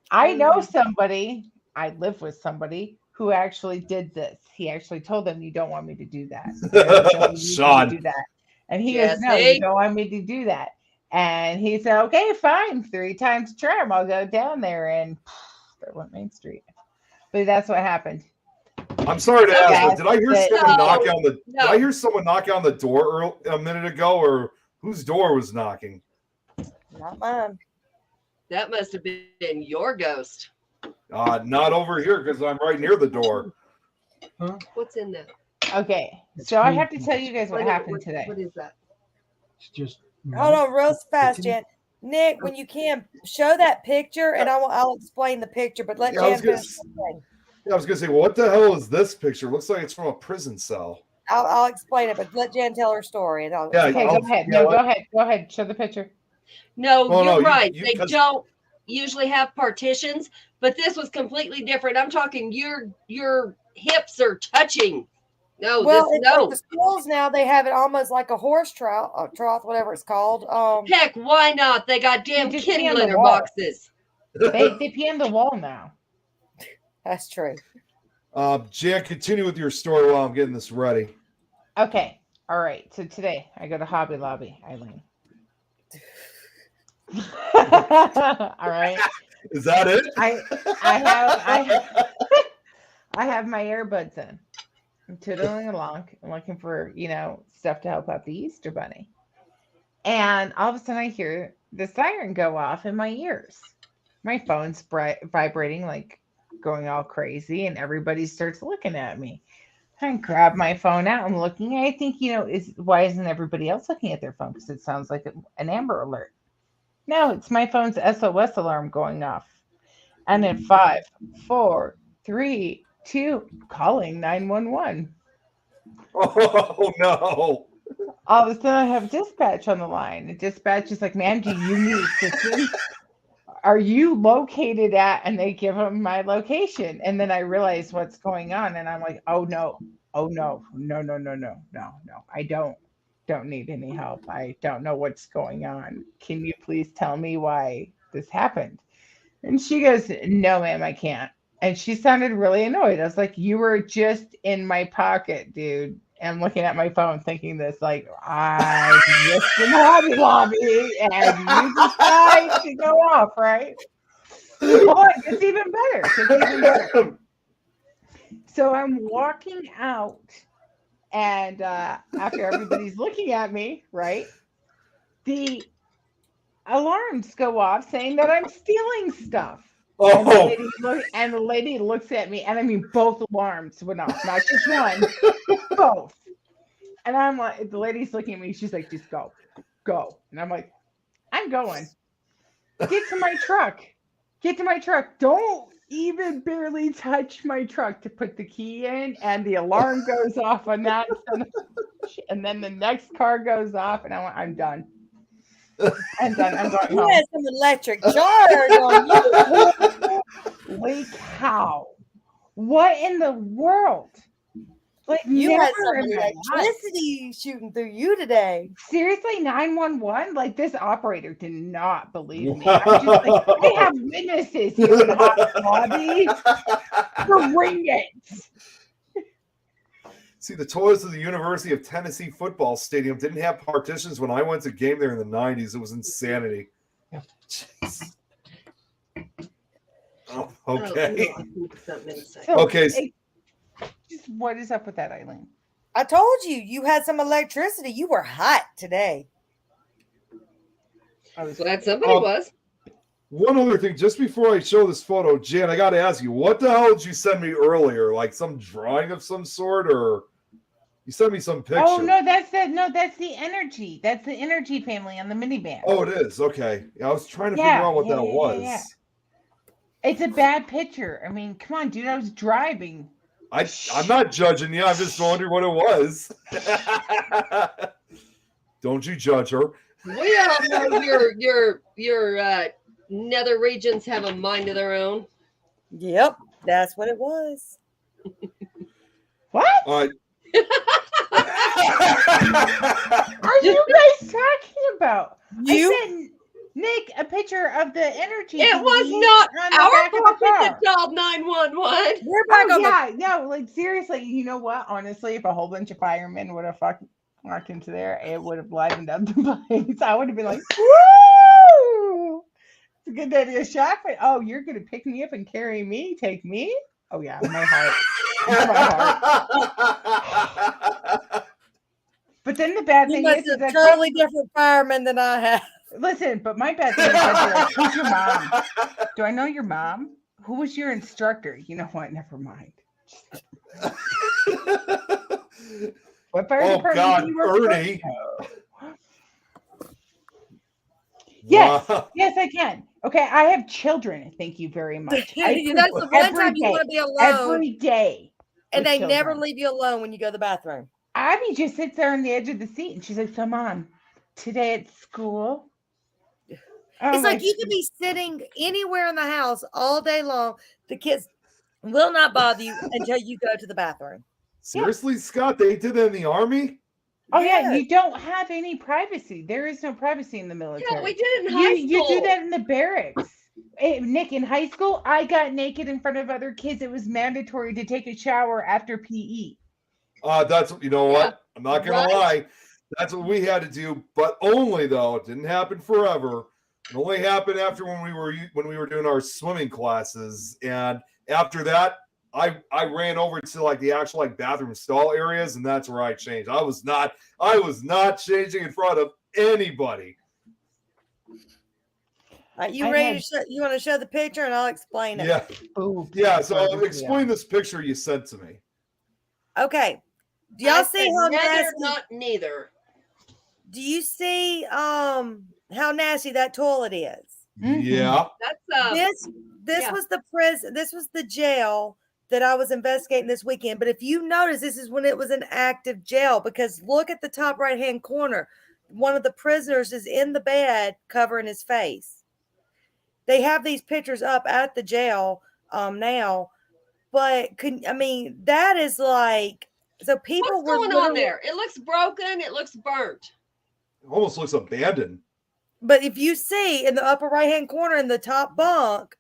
I know somebody, I live with somebody who actually did this. He actually told them, you don't want me to do that. Sean. Do that. And he goes, no, you don't want me to do that. And he said, okay, fine. 3 times trim. I'll go down there. And there went Main Street. But that's what happened. I'm sorry to ask, but did I hear someone knock on the? No. Did I hear someone knock on the door a minute ago, or whose door was knocking? Not mine. That must have been your ghost. Not over here because I'm right near the door. Huh? What's in there? Okay, so I have to tell you guys what happened today. What is that? It's just Hold on, real fast, Jen. Nick, when you can, show that picture, and I'll explain the picture. But let Jen finish. I was gonna say, what the hell is this picture? It looks like it's from a prison cell. I'll explain it, but let Jen tell her story. And Okay, go ahead. No, go ahead. Go ahead. Show the picture. No, you're right. They don't usually have partitions, but this was completely different. I'm talking your hips are touching. No, well, no. Like the schools now, they have it almost like a horse trough, whatever it's called. Heck, why not? They got damn kid litter boxes. They pee on the wall now. That's true. Jan, continue with your story while I'm getting this ready. Okay. All right. So today I go to Hobby Lobby, Ilene. All right. Is that it? I have my earbuds in. I'm tootling along. I'm looking for, stuff to help out the Easter Bunny. And all of a sudden I hear the siren go off in my ears. My phone's vibrating, like going all crazy, and everybody starts looking at me. I grab my phone out. I'm looking. I think, why isn't everybody else looking at their phone? Because it sounds like an Amber Alert. No, it's my phone's SOS alarm going off. And in 5, 4, 3, 2, calling 911. Oh no. All of a sudden, I have dispatch on the line. And dispatch is like, "Ma'am, do you need assistance? Are you located at?" And they give them my location. And then I realize what's going on. And I'm like, "Oh no. Oh no. No, no, no, no, no, no. I don't need any help. I don't know what's going on. Can you please tell me why this happened?" And she goes, "No, ma'am, I can't." And she sounded really annoyed. I was like, "You were just in my pocket, dude." And I'm looking at my phone thinking this, like, I'm just in Hobby Lobby and you decide to go off, right? Oh, it gets even better. It gets even better. So I'm walking out, and after everybody's looking at me, right? The alarms go off saying that I'm stealing stuff. And the Oh, lady looks at me, and I mean both alarms went off, not just one, both. And I'm like, the lady's looking at me, she's like, "Just go, go." And I'm like, "I'm going. Get to my truck. Get to my truck. Don't even barely touch my truck," to put the key in, and the alarm goes off on that, and then the next car goes off, and I'm done. I'm done. I'm going You home. had some electric charge on you. Holy cow. What in the world? Like, You had never some in my life. electricity shooting through you today. Seriously, 911? Like, this operator did not believe me. I'm just like, I have witnesses here in Hobby Lobby. Bring it. see, the toilets of the University of Tennessee football stadium didn't have partitions when I went to game there in the 90s. It was insanity. Jeez. Oh, okay. So, Okay. just what is up with that, Eileen? I told you, you had some electricity. You were hot today. I was Glad somebody was. One other thing, just before I show this photo, Jan, I got to ask you, what the hell did you send me earlier? Like some drawing of some sort, or you sent me some picture? Oh no, that's the energy. That's the energy family on the minivan. Oh, it is. Okay. I was trying to figure out what that was. Yeah. It's a bad picture. I mean, come on, dude. I was driving. I'm not judging you. I'm just wondering what it was. Don't you judge her. We all know your nether regions have a mind of their own. Yep, that's what it was. What? All right. Are you guys talking about? You I sent Nick a picture of the energy. It was TV not on the our back of the pocket car. that dialed 911. we're back Oh on the yeah, no, like seriously, you know what? Honestly, if a whole bunch of firemen would have fucking walked into there, it would have livened up the place. I would have been like, "Woo! It's a good idea, shot." But oh, you're gonna pick me up and carry me, take me? Oh yeah, my heart. It's my heart. But then the bad You thing must is have that totally different firemen than I have. listen, but my bad thing is that like, who's your mom? Do I know your mom? Who was your instructor? You know what? Never mind. What fire Oh department God, do you work for? Ernie. Yes, Wow. yes, I can. Okay, I have children. Thank you very much. I That's the one every time you day, want to be alone, every day, and with they never children. leave you alone when you go to the bathroom. Abby just sits there on the edge of the seat, and she's like, "So, Mom, today at school." It's like you could be sitting anywhere in the house all day long. The kids will not bother you until you go to the bathroom. Seriously, Scott, they did that in the army? Oh yeah, Yes. you don't have any privacy. There is no privacy in the military. Yeah, we did it in high You do school. that in the barracks. Hey, Nick, in high school, I got naked in front of other kids. It was mandatory to take a shower after PE. That's you know what? Yeah, I'm not gonna right? lie. That's what we had to do, but only though it didn't happen forever. It only happened after when we were doing our swimming classes, and after that, I ran over to like the actual like bathroom stall areas, and that's where I changed. I was not changing in front of anybody. You ready to show? You want to show the picture, and I'll explain it. Yeah, Ooh, yeah. So explain this picture you sent to me. Okay. Do y'all see how neither, nasty? not neither. Do you see how nasty that toilet is? Mhm. Yeah. That's This yeah. was the prison. This was the jail that I was investigating this weekend. But if you notice, this is when it was an active jail, because look at the top right hand corner. One of the prisoners is in the bed covering his face. They have these pictures up at the jail now, but that is like, so people What's were going on literally, there? It looks broken. It looks burnt. Almost looks abandoned. but if you see in the upper right hand corner in the top bunk,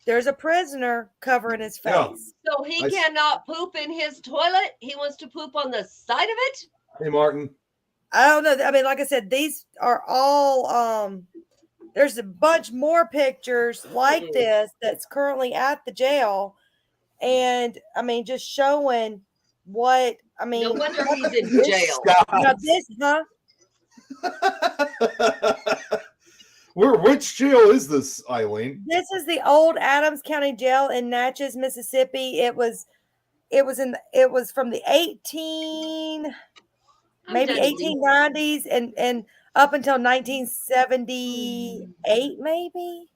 there's a prisoner covering his Yeah. face. So he cannot poop in his toilet. He wants to poop on the side of it. Hey, Martin. I don't know. I mean, like I said, these are all there's a bunch more pictures like this that's currently at the jail. And I mean, just showing what I mean. No wonder he's in jail. Now this, huh? Which jail is this, Eileen? This is the old Adams County Jail in Natchez, Mississippi. It was from the 1890s and up until 1978, maybe.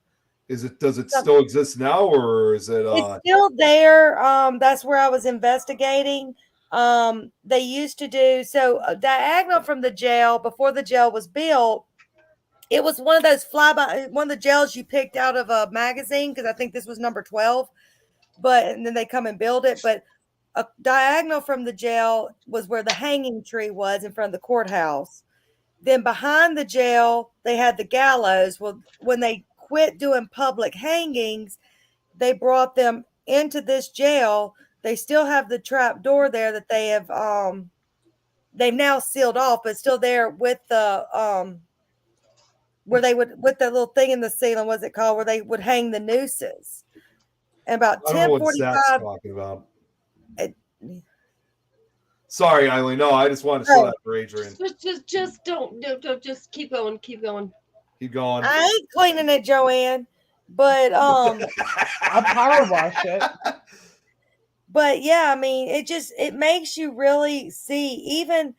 Does it still exist now, or is it It's still there. That's where I was investigating. They used to do diagonal from the jail before the jail was built. It was one of those one of the jails you picked out of a magazine, because I think this was number 12. And then they come and build it. But a diagonal from the jail was where the hanging tree was in front of the courthouse. Then behind the jail, they had the gallows. Well, when they quit doing public hangings, they brought them into this jail. They still have the trap door there that they have they've now sealed off, but still there with the where they would, with the little thing in the ceiling, what's it called, where they would hang the nooses. And about 10:45 talking about. Sorry, Eileen. No, I just wanted to show that for Adrienne. Just don't just keep going. Keep going. I ain't cleaning it, Joanne, but I'll power wash it. But yeah, I mean, it makes you really see, even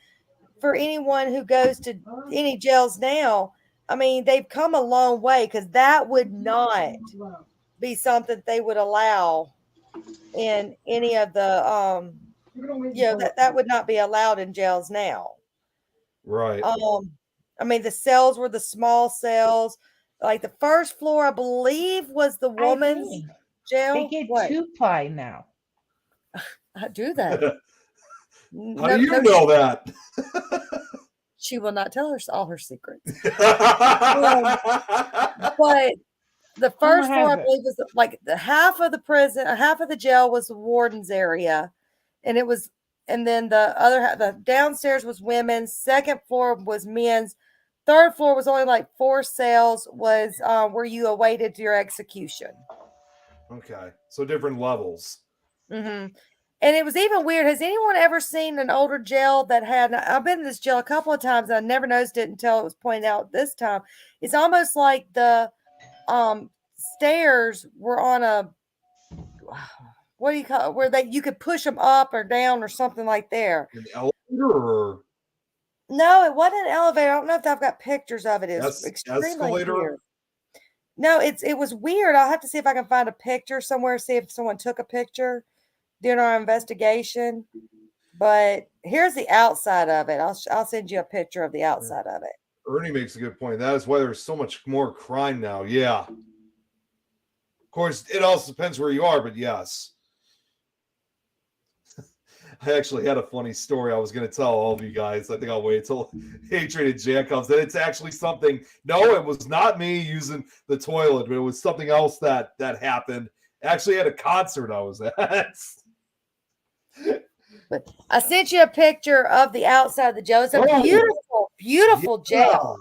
for anyone who goes to any jails now. I mean, they've come a long way, because that would not be something they would allow in any of the that would not be allowed in jails now. Right. I mean, the cells were the small cells. Like the first floor, I believe, was the woman's jail. They get 2-ply now. I do that. How do you know that? She will not tell us all her secrets. But the first floor, I believe, was like the half of the prison, half of the jail was the warden's area, and then the other half, the downstairs was women's. Second floor was men's. Third floor was only like 4 cells, was where you awaited your execution. Okay, so different levels. Mm-hmm. And it was even weird. Has anyone ever seen an older jail that had? I've been in this jail a couple of times. And I never noticed it until it was pointed out this time. It's almost like the stairs were on a, what do you call it, where you could push them up or down or something like there. An elevator, or no, it wasn't an elevator. I don't know if I've got pictures of it. It's extremely escalator? weird. No, it was weird. I'll have to see if I can find a picture somewhere. See if someone took a picture during our investigation. But here's the outside of it. I'll send you a picture of the outside of it. Ernie makes a good point. That is why there's so much more crime now. Yeah. Of course, it also depends where you are, but yes. I actually had a funny story I was going to tell all of you guys. I think I'll wait until Adrienne and Jan comes. And it's actually something. No, it was not me using the toilet, but it was something else that happened. Actually, at a concert I was at. But I sent you a picture of the outside of the jail. It's a beautiful jail.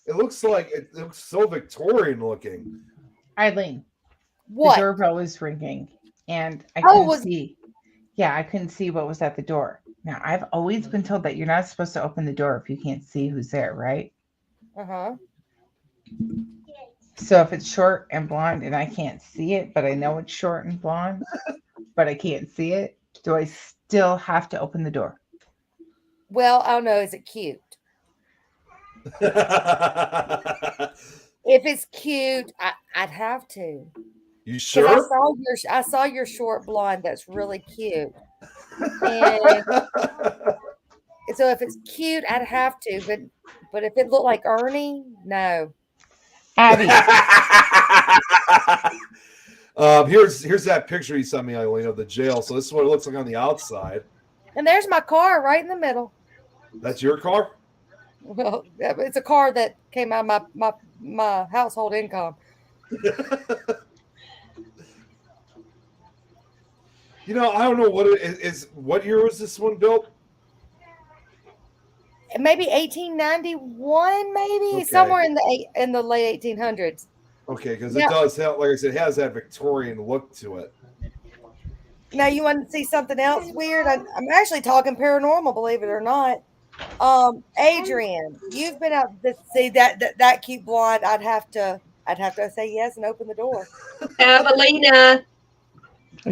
It looks so Victorian looking. Eileen, what? The doorbell was ringing, and I couldn't see. Yeah, I couldn't see what was at the door. Now, I've always been told that you're not supposed to open the door if you can't see who's there, right? Uh-huh. So if it's short and blonde and I can't see it, but I know it's short and blonde, but I can't see it, do I still have to open the door? Well, I don't know. Is it cute? If it's cute, I'd have to. You Because sure? I saw your short blonde. That's really cute. And so if it's cute, I'd have to. But if it looked like Ernie, no. Abby. Here's that picture he sent me, Ilene, of the jail. So this is what it looks like on the outside. And there's my car right in the middle. That's your car? Well, it's a car that came out of my household income. You know, I don't know what it is. What year was this one built? Maybe 1891, maybe Okay. somewhere in the late 1800s. Okay, because Yeah. it does have, like I said, it has that Victorian look to it. Now you want to see something else weird? I'm actually talking paranormal, believe it or not. Adrienne, you've been out to see that cute blonde. I'd have to say yes and open the door. Evelina.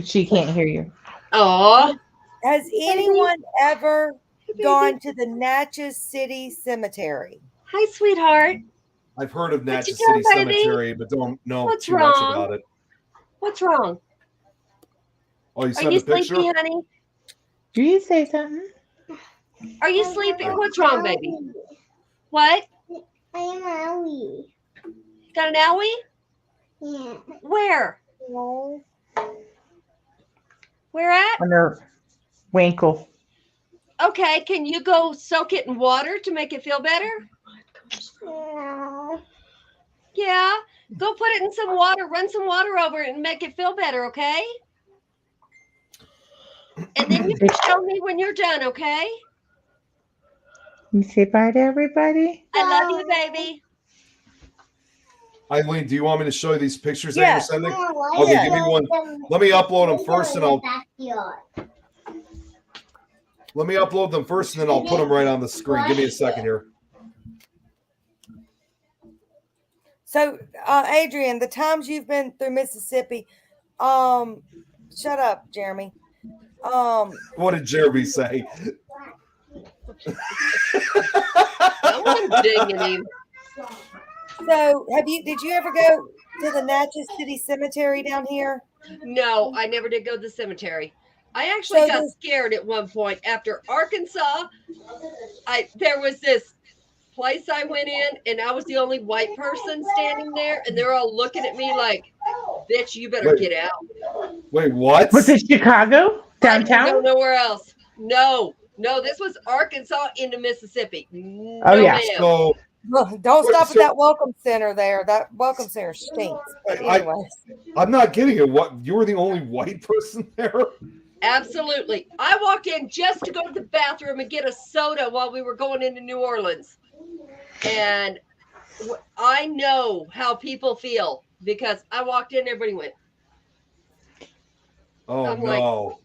She can't hear you. Oh, Has anyone ever gone to the Natchez City Cemetery? hi, sweetheart. I've heard of you Natchez doing, City baby? Cemetery, but don't know What's too much wrong? about it. What's wrong? Oh, you Are sent you a picture? sleepy, honey? Do you say something? Are you sleepy? What's wrong, baby? What? I am Owie. Got an owie? Yeah. Where? No. Where at? On her winkle. Okay, can you go soak it in water to make it feel better? No. Yeah. Go put it in some water, run some water over it and make it feel better, okay? And then you can show me when you're done, okay? You say bye to everybody? I love you, baby. Eileen, do you want me to show you these pictures that Yeah. you're sending? Okay, Okay, give me one. Let me upload them first, and I'll let me upload them first, and then I'll put them right on the screen. Give me a second here. So, Adrienne, the times you've been through Mississippi, shut up, Jeremy. What did Jeremy say? Someone's digging him. So, did you ever go to the Natchez City Cemetery down here? No, I never did go to the cemetery. I actually got scared at one point after Arkansas. There was this place I went in, and I was the only white person standing there, and they're all looking at me like, "Bitch, you better get out." Wait, what? Was it Chicago? I didn't Downtown? go nowhere else. No, this was Arkansas into Mississippi. Oh, yeah. Ma'am. So Don't stop at that welcome center there. That welcome center stinks. But anyways. I'm not getting it. What? You were the only white person there? Absolutely. I walked in just to go to the bathroom and get a soda while we were going into New Orleans. And I know how people feel because I walked in, everybody went, Oh I'm no.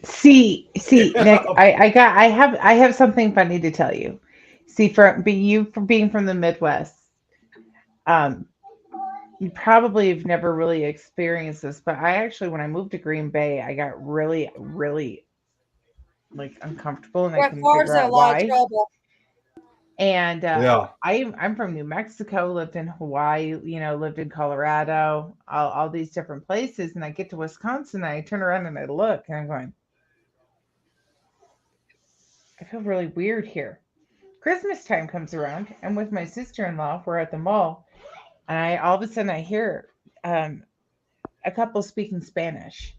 See, Nick, I have something funny to tell you. See, from being from the Midwest, you probably have never really experienced this, but I actually, when I moved to Green Bay, I got really, really like uncomfortable, and I couldn't figure out why. Trouble. And Yeah. I'm from New Mexico, lived in Hawaii, lived in Colorado, all these different places, and I get to Wisconsin, and I turn around and I look, and I'm going, I feel really weird here. Christmas time comes around, and with my sister-in-law, we're at the mall, and all of a sudden I hear a couple speaking Spanish.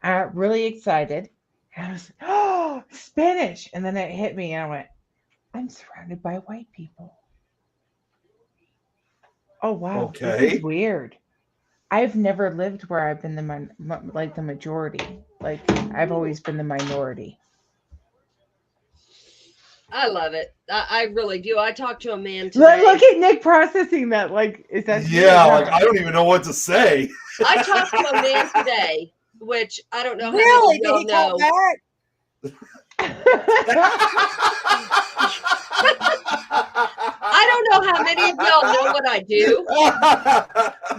I got really excited, and I was like, oh, Spanish! And then it hit me, and I went, I'm surrounded by white people. Oh wow, This Okay. is weird. I've never lived where I've been the majority. Like I've always been the minority. I love it. I really do. I talked to a man today. Look at Nick processing that. Like, is that Yeah, weird? like I don't even know what to say. I talked to a man today, which I don't know how Really? many of Did he y'all call know. back? I don't know how many of y'all know what I do,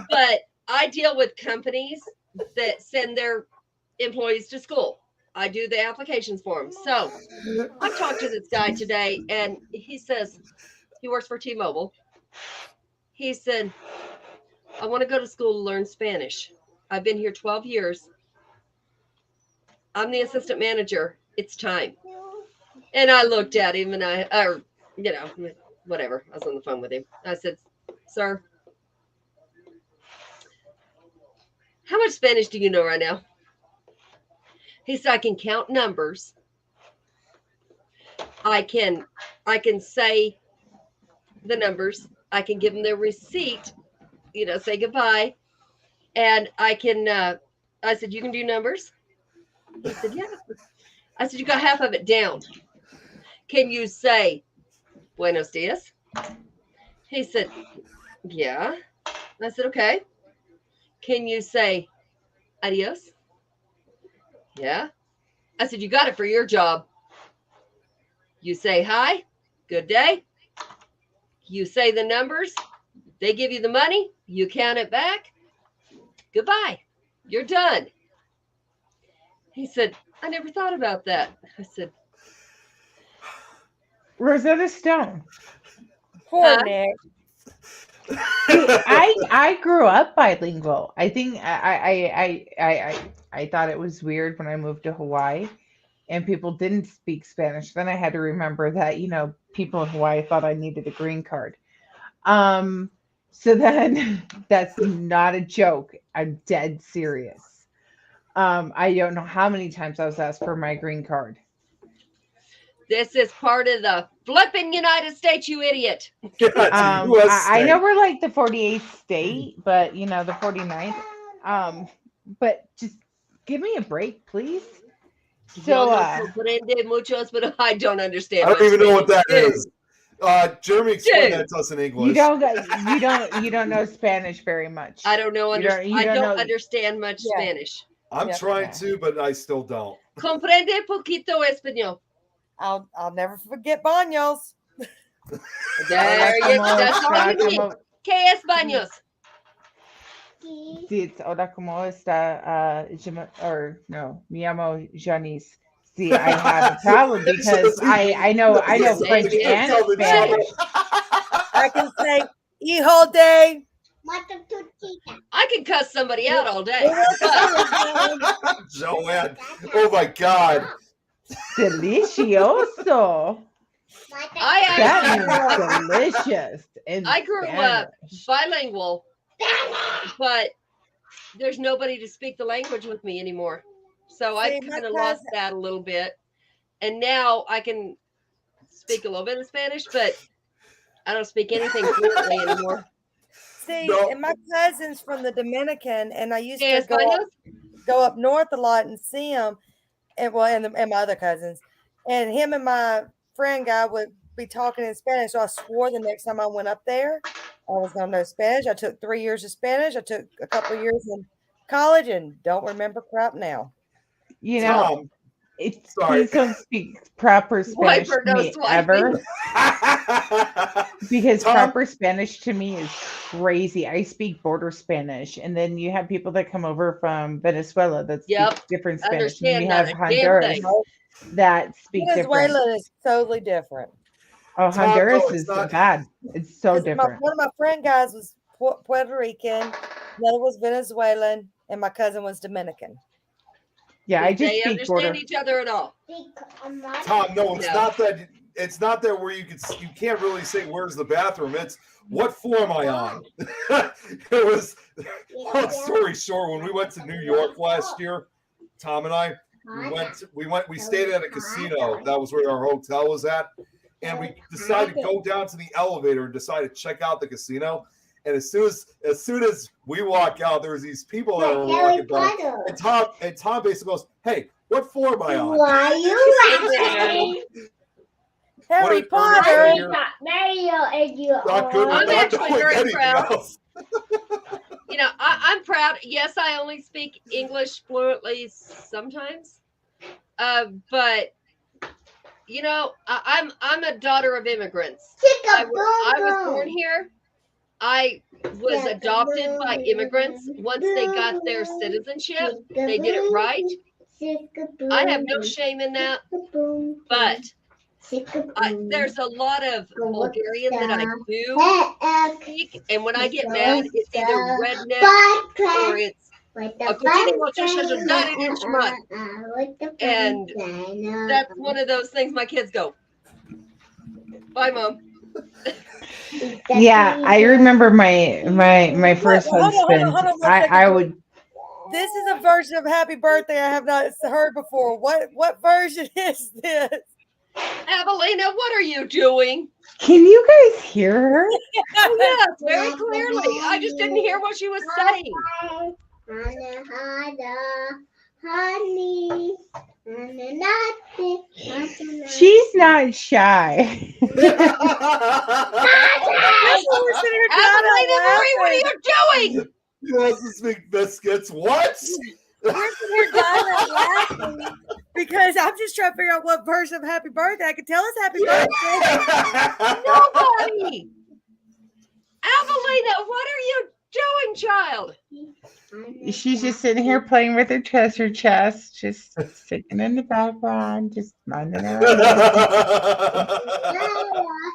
but I deal with companies that send their employees to school. I do the applications for them. So I talked to this guy today, and he says he works for T-Mobile. He said, I want to go to school to learn Spanish. I've been here 12 years. I'm the assistant manager. It's time. And I looked at him and whatever. I was on the phone with him. I said, sir, how much Spanish do you know right now? He said, I can count numbers. I can say the numbers. I can give them their receipt, say goodbye. And I can, I said, you can do numbers? He said, yeah. I said, you got half of it down. Can you say buenos dias? He said, yeah. I said, okay. Can you say adios? Yeah. I said, you got it for your job. You say hi, good day. You say the numbers. They give you the money. You count it back. Goodbye. You're done. He said, I never thought about that. I said, Rosetta Stone. Poor Nick. See, I grew up bilingual. I think I thought it was weird when I moved to Hawaii and people didn't speak Spanish. Then I had to remember that, people in Hawaii thought I needed a green card. So then that's not a joke. I'm dead serious. I don't know how many times I was asked for my green card. this is part of the flipping United States, you idiot. Yeah, it's a US I know state. we're like the 48th state, but the 49th. But just give me a break, please. So, Yo no comprende muchos, but I don't understand. I don't even know what that Spanish. is. Jeremy, explain Dude. that to us in you English. don't know Spanish very much. I don't know. You don't- you I don't don't know- understand much Yeah. Spanish. I'm Yeah. trying Yeah. to, but I still don't. Comprende poquito español. I'll never forget Banos. There you go. That's all you need. Como, ¿Qué es baños? Sí. sí, it's hola, como está? Me llamo Janice. See, I have a problem because I know French and Spanish. I can say hijo de. Mata tutita. I can cuss somebody out all day. Joanne. Oh my God. Delicioso. Mata That means delicious. In I grew up Spanish. bilingual, but there's nobody to speak the language with me anymore. So I've See, my kind of lost cousin- that a little bit. And now I can speak a little bit of Spanish, but I don't speak anything fluently anymore. See, No. and my cousin's from the Dominican, and I used ¿Qué to es baños? go up north a lot and see him, and my other cousins, and him and my friend guy would be talking in Spanish. So I swore the next time I went up there, I was gonna know Spanish. I took 3 years of Spanish. I took a couple of years in college, and don't remember crap now. You know, Tom. Sorry. please don't speak proper Spanish Wiper, to no me swiping. ever, because Tom? proper Spanish to me is crazy. I speak border Spanish, and then you have people that come over from Venezuela that speak Yep, different Spanish, and then understand you not have a damn Honduras thing. that speak different. Venezuela is totally different. Oh, Tom, no, Honduras it's is not. bad. It's so 'Cause different. one of my friend guys was Puerto Rican, another was Venezuelan, and my cousin was Dominican. Yeah, I Do just they speak border. understand each other at all? Tom, no, it's No. not that. It's not that where you can't really say where's the bathroom. It's what floor am I on? It was. Long story short, when we went to New York last year, Tom and I, we stayed at a casino. That was where our hotel was at, and we decided to go down to the elevator and decided to check out the casino. And as soon as we walk out, there's these people that are walking by. And Tom basically goes, "Hey, what floor am I on?" Why are you laughing? Harry What- Potter. What- Got Mario and you Not good I'm with not actually knowing very anything proud. else. I'm proud. Yes, I only speak English fluently sometimes, but I'm a daughter of immigrants. I was born here. I was adopted by immigrants. Once they got their citizenship, they did it right. I have no shame in that. But There's a lot of Bulgarian that I do speak, and when I get mad, it's either redneck or it's a continual and that's one of those things my kids go, bye, Mom. Yeah, I remember my first husband. Hold on 1 second. I would. This is a version of Happy Birthday I have not heard before. What version is this? Evelina, what are you doing? Can you guys hear her? Oh, yes, very clearly. I just didn't hear what she was saying. Honey. She's not shy. Evelina, Marie, what are you doing? He wants to speak biscuits. What? we're sitting here dying out laughing because I'm just trying to figure out what version of Happy Birthday I can tell us Happy Birthday. Nobody. Evelina, what are you doing, child? She's just sitting here playing with her treasure chest, just sitting in the background, just minding her own.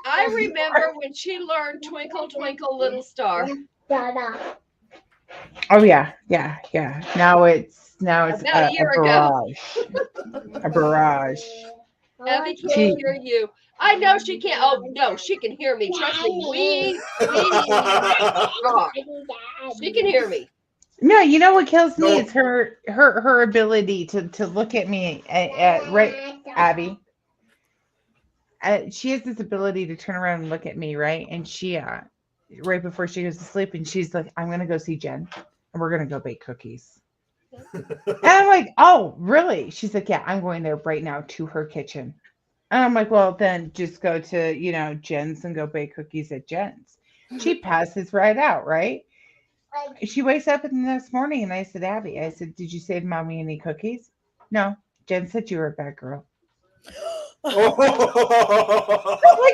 I remember when she learned Twinkle, Twinkle, Little Star. Oh yeah. Now it's About a a year ago. barrage. A barrage. Abby can't hear you. I know she can't. Oh, no, she can hear me. Trust me. We rock. She can hear me. No, you know what kills me is her ability to look at me right, Abby. She has this ability to turn around and look at me, right? And she right before she goes to sleep, and she's like, "I'm gonna go see Jen, and we're gonna go bake cookies." And I'm like, "Oh, really?" She's like, "Yeah, I'm going there right now to her kitchen." And I'm like, "Well, then just go to Jen's and go bake cookies at Jen's." She passes right out, right? She wakes up in the next morning, and I said, "Abby, I said, did you save mommy any cookies?" "No, Jen said you were a bad girl." Like,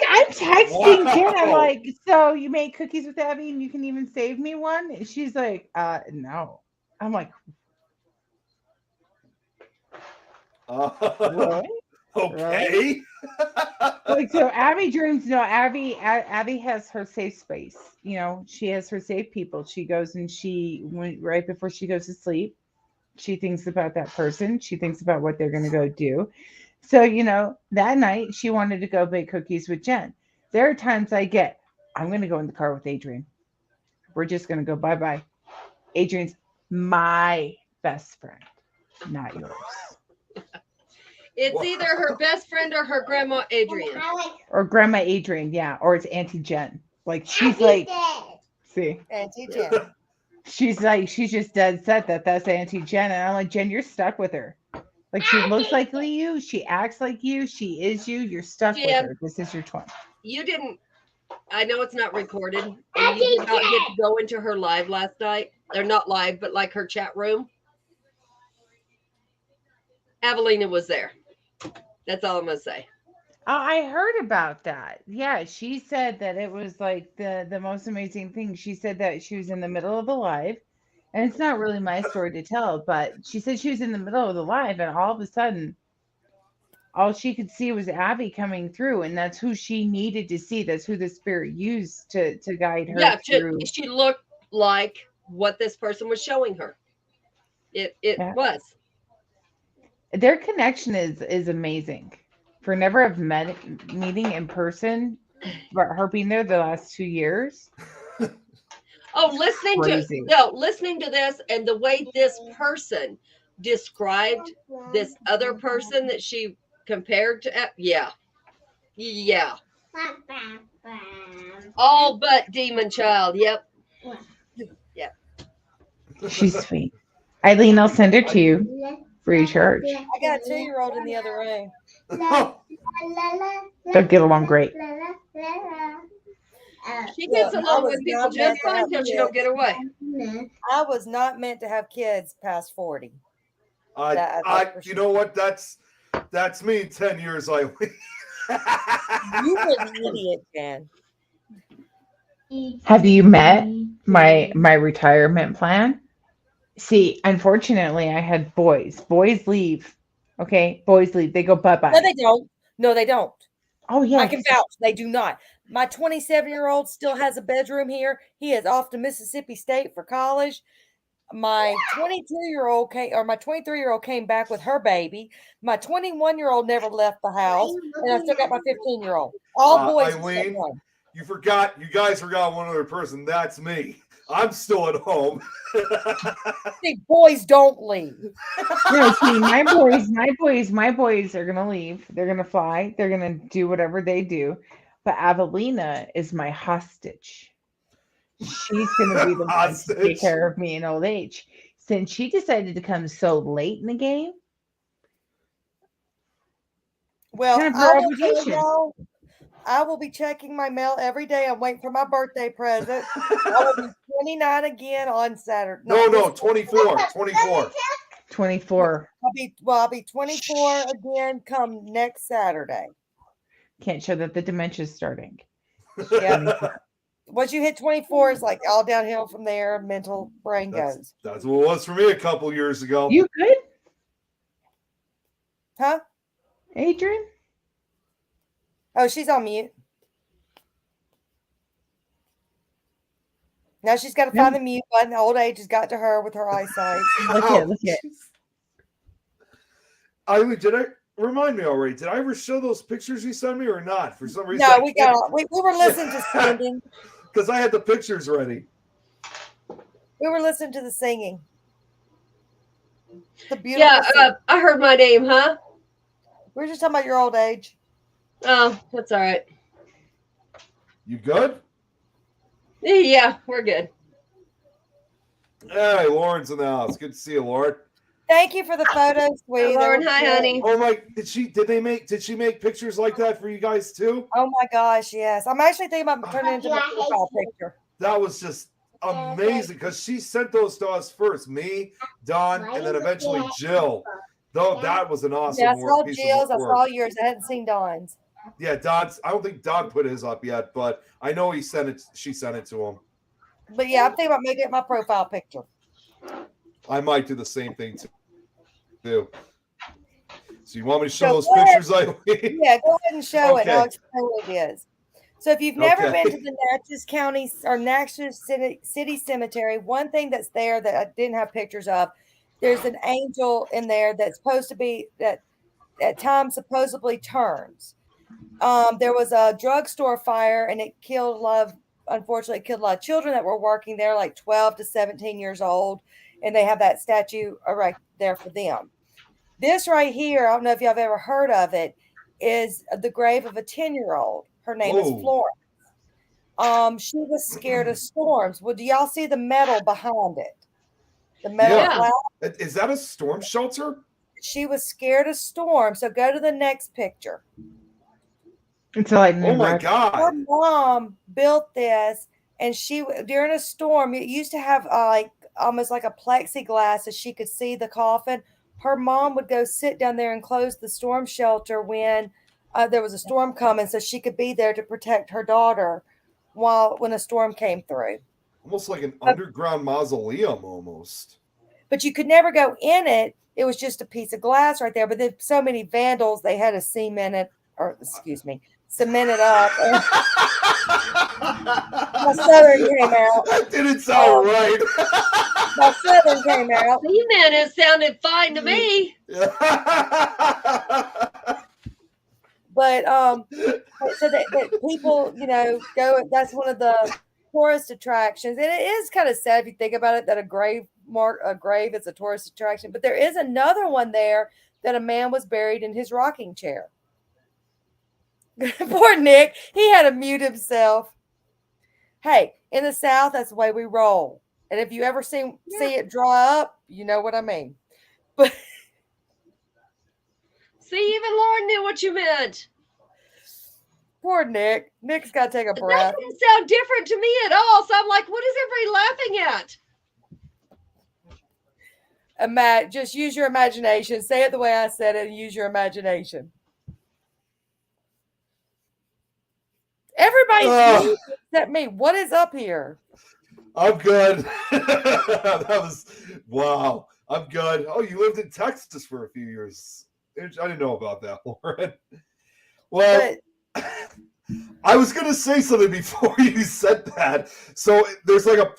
I'm texting Jen. I'm like, "So you made cookies with Abby and you can even save me one?" And she's like, no. I'm like, "Really?" Okay. Like, so Abby dreams. No, Abby has her safe space. She has her safe people. She goes and right before she goes to sleep, she thinks about that person. She thinks about what they're going to go do. So, that night she wanted to go bake cookies with Jen. There are times I'm going to go in the car with Adrienne. We're just going to go bye-bye. Adrienne's my best friend, not yours. It's either her best friend or her grandma Adrienne. Or Grandma Adrienne, yeah. Or it's Auntie Jen. Like, she's like, see. Auntie Jen. She's just dead set that's Auntie Jen. And I'm like, "Jen, you're stuck with her. Like, she looks like you. She acts like you. She is you. You're stuck with her. This is your twin." You didn't, I know it's not recorded, and you did not get to go into her live last night. They're not live, but like her chat room. Evelina was there. That's all I'm going to say. Oh, I heard about that. Yeah, she said that it was like the most amazing thing. She said that she was in the middle of the live, and it's not really my story to tell, but she said she was in the middle of the live, and all of a sudden, all she could see was Abby coming through, and that's who she needed to see. That's who the spirit used to guide her through. She looked like what this person was showing her. It was. Their connection is amazing. For never have meeting in person, but her being there the last 2 years. Oh, listening to this and the way this person described this other person that she compared to, yeah. All but demon child. Yep. She's sweet. Eileen, I'll send her to you for your church. I got a 2-year-old in the other room. They'll get along great. She gets along with people just fine until she don't get away. I was not meant to have kids past 40. You know what? That's me 10 years, Eileen. You were an idiot, Jan. Have you met my retirement plan? See, unfortunately, I had boys. Boys leave. Okay, boys leave. They go bye-bye. No, they don't. No, they don't. Oh, I can yes. vouch they do not. My 27-year-old still has a bedroom here. He is off to Mississippi State for college. My 22-year-old came, or my 23-year-old came back with her baby. My 21-year-old never left the house, and I still got my 15-year-old. All boys except Eileen, one. you guys forgot one other person. That's me. I'm still at home. See, boys don't leave. No, see, my boys are gonna leave. They're gonna fly. They're gonna do whatever they do. But Avelina is my hostage. She's gonna be the one to take Hostage. care of me in old age. Since she decided to come so late in the game, Well, kind of I her will tell obligation. y'all, I will be checking my mail every day. I'm waiting for my birthday present. I will be 29 again on Saturday. No, 24. 24. I'll be 24 again come next Saturday. Can't show that the dementia's starting. Yeah. Once you hit 24, it's like all downhill from there. Mental brain goes. That's what it was for me a couple years ago. You good, Huh? Adrienne? Oh, she's on mute. Now she's got to find the mute button. Old age has got to her with her eyesight. Look at. Eileen, remind me already? Did I ever show those pictures you sent me or not? For some reason, No, we were listening to singing. Because I had the pictures ready. We were listening to the singing. The beautiful. Yeah, I heard my name, huh? We were just talking about your old age. Oh, that's all right. You good? Yeah, we're good. Hey, Lauren's in the house. Good to see you, Lauren. Thank you for the photos, sweetie. Lauren, hi, honey. Oh my! Did she make pictures like that for you guys too? Oh my gosh, yes. I'm actually thinking about turning it into my profile picture. That was just amazing because she sent those to us first, me, Don, and then eventually Jill. Though that was an awesome. Yeah, I saw piece Jill's. I of work. saw yours. I hadn't seen Dawn's. Yeah, Don's. I don't think Don put his up yet, but I know he sent it. She sent it to him. But yeah, I'm thinking about making it my profile picture. I might do the same thing too. So you want me to show So those go ahead. pictures, Eileen? Yeah, go ahead and show it. Okay. And I'll explain what it is. So if you've never Okay. been to the Natchez County or Natchez City Cemetery, one thing that's there that I didn't have pictures of, there's an angel in there that's supposed to be that at times supposedly turns. There was a drugstore fire and it killed unfortunately killed a lot of children that were working there, like 12 to 17 years old. And they have that statue right there for them. This right here, I don't know if y'all have ever heard of it, is the grave of a 10-year-old. Her name is Florence. She was scared of storms. Well, do y'all see the metal behind it? The metal flag? Is that a storm shelter? She was scared of storms. So go to the next picture. It's like, oh my God. Her mom built this, and during a storm, it used to have almost like a plexiglass so she could see the coffin. Her mom would go sit down there and close the storm shelter when there was a storm coming so she could be there to protect her daughter when a storm came through. Almost like an underground mausoleum almost. But you could never go in it. It was just a piece of glass right there. But there's so many vandals, they had to cement it up. My southern came out. That didn't sound right. My southern came out. Man, it sounded fine to me. But so that people, go. That's one of the tourist attractions, and it is kind of sad if you think about it that a grave is a tourist attraction. But there is another one there that a man was buried in his rocking chair. Poor Nick, he had to mute himself. Hey, in the South, that's the way we roll. And if you ever see it dry up, you know what I mean. But see, even Lauren knew what you meant. Poor Nick. Nick's got to take a breath. That didn't sound different to me at all. So I'm like, what is everybody laughing at? Just use your imagination. Say it the way I said it and use your imagination. Everybody's except me. What is up here? I'm good. That was wow. I'm good. Oh, you lived in Texas for a few years. I didn't know about that, Lauren. Well, I was gonna say something before you said that. So there's like a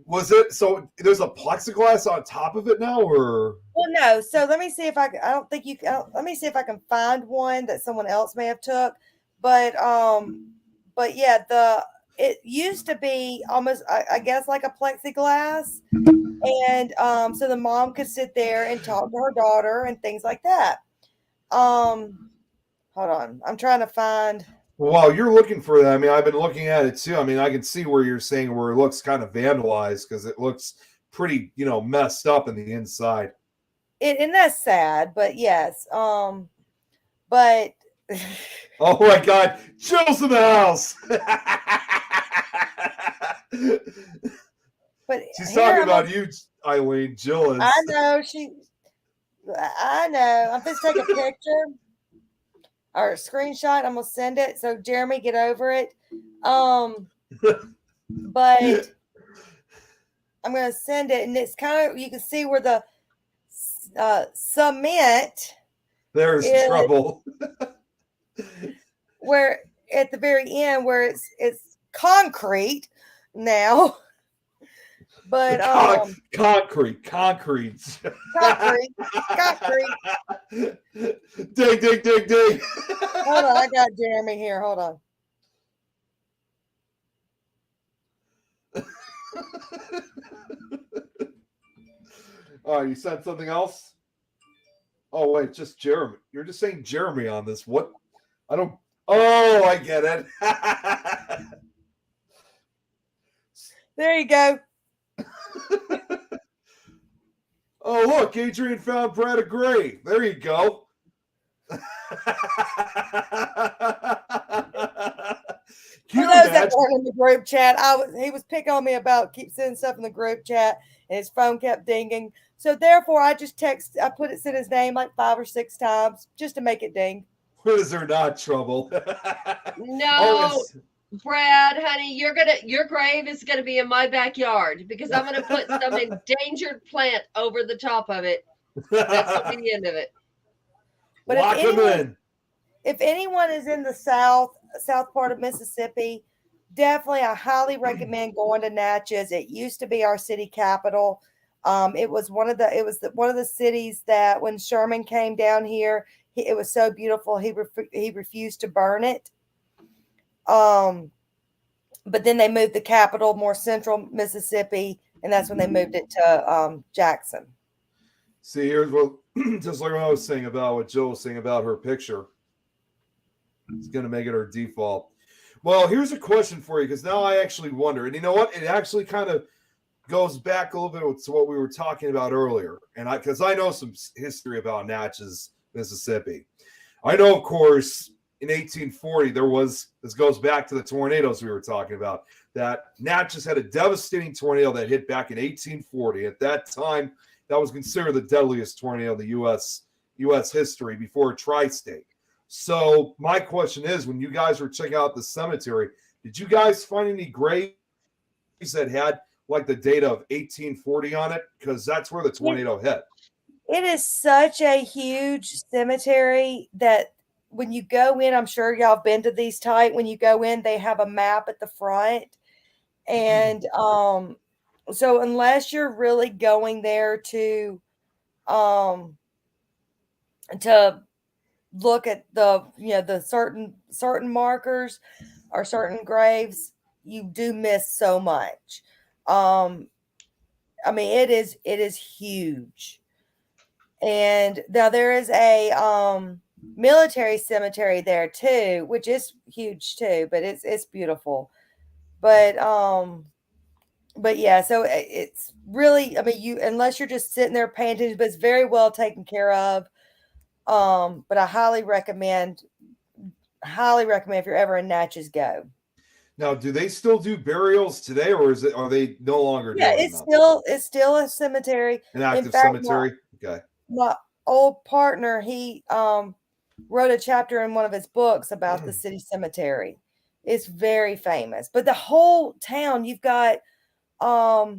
was it so there's a plexiglass on top of it now, or Well, no. So let me see if I don't think you. Let me see if I can find one that someone else may have took. But yeah, it used to be almost, I guess, like a plexiglass, and so the mom could sit there and talk to her daughter and things like that. Um, hold on, I'm trying to find. while you're looking for that, I mean, I've been looking at it too. I mean, I can see where you're saying where it looks kind of vandalized because it looks pretty, messed up in the inside. And that's sad, but yes. But Oh my God, Jill's in the house. but She's here talking I'm about you, Eileen. Jill is. I know I know. I'm just take a picture or a screenshot. I'm gonna send it. So Jeremy, get over it. But I'm gonna send it, and it's kind of, you can see where the cement There's is, trouble. where at the very end where it's concrete now. But Concrete. concrete. Dig, dig, dig, dig. Hold on, I got Jeremy here. Hold on. Oh, you said something else? Oh, wait, just Jeremy. You're just saying Jeremy on this. What? I don't. Oh, I get it. There you go. Oh, look, Adrienne found Brad a grave. There you go. For those that weren't in the group chat, he was picking on me about keep sending stuff in the group chat, and his phone kept dinging. So therefore, I sent his name like 5 or 6 times just to make it ding. What is there not trouble? No, Brad, honey, your grave is gonna be in my backyard because I'm gonna put some endangered plant over the top of it. That's gonna be the end of it. But Lock him in. If anyone is in the south part of Mississippi, definitely I highly recommend going to Natchez. It used to be our city capital. It was one of the cities that when Sherman came down here, it was so beautiful. He refused to burn it. But then they moved the capital more central Mississippi, and that's when they moved it to Jackson. See, here's what, just like what I was saying about what Jill was saying about her picture. It's going to make it her default. Well, here's a question for you because now I actually wonder, and you know what? It actually kind of goes back a little bit to what we were talking about earlier, and because I know some history about Natchez, Mississippi. I know, of course, in 1840 this goes back to the tornadoes we were talking about, that Natchez had a devastating tornado that hit back in 1840. At that time, that was considered the deadliest tornado in the U.S. history before Tri-State. So my question is, when you guys were checking out the cemetery, did you guys find any graves that had like the date of 1840 on it? Because that's where the tornado hit. It is such a huge cemetery that when you go in, I'm sure y'all have been to these type. When you go in, they have a map at the front. And so unless you're really going there to look at the certain markers or certain graves, you do miss so much. I mean, it is huge. And now there is a military cemetery there too, which is huge too, but it's beautiful. But yeah, so it's really, I mean, unless you're just sitting there paying attention, but it's very well taken care of. But I highly recommend if you're ever in Natchez, go. Now, do they still do burials today, or are they no longer Yeah, doing it's still a cemetery. an active cemetery? Okay. My old partner, he wrote a chapter in one of his books about the city cemetery. It's very famous. But the whole town, you've got I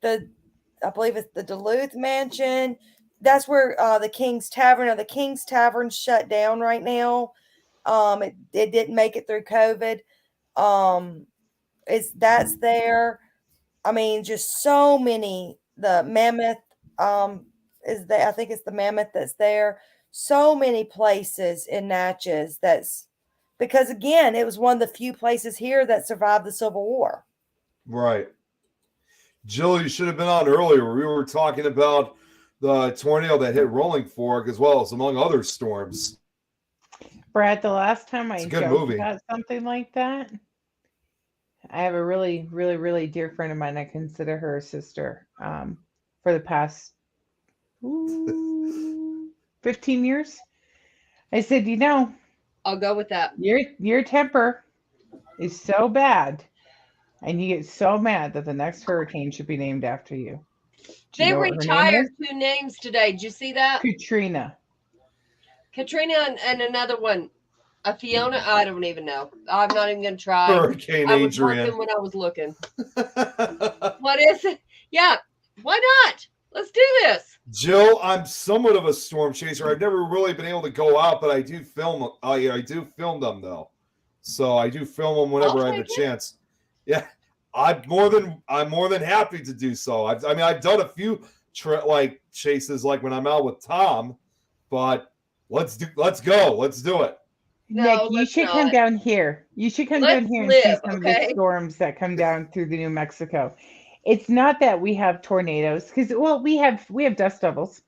believe it's the Duluth Mansion. that's where the King's Tavern. Now the King's Tavern shut down right now. It didn't make it through COVID. That's there. I mean, just so many. The Mammoth is there. I think it's the Mammoth that's there. So many places in Natchez. That's because again, it was one of the few places here that survived the Civil War. Right. Jill, you should have been on earlier. We were talking about the tornado that hit Rolling Fork as well as among other storms. Brad, the last time It's I a good joked movie. about something like that, I have a really, really, really dear friend of mine. I consider her a sister. For the past 15 years, I said, I'll go with that. your temper is so bad, and you get so mad that the next hurricane should be named after you. Do you They know what her name retired is? 2 names today. Did you see that? Katrina. Katrina and another one. A Fiona? I don't even know. I'm not even going to try. Hurricane I was Adrienne. working when I was looking. What is it? Yeah. Why not? Let's do this. Jill, I'm somewhat of a storm chaser. I've never really been able to go out, but I do film. I do film them though, so I do film them whenever I have a take it. chance. Yeah, I'm more than happy to do so. I've done a few chases like when I'm out with Tom, but let's do it. Nick, No, you let's should come not. down here. You should come Let's down here and see live, some of the okay? storms that come down through the New Mexico. It's not that we have tornadoes, because we have dust devils.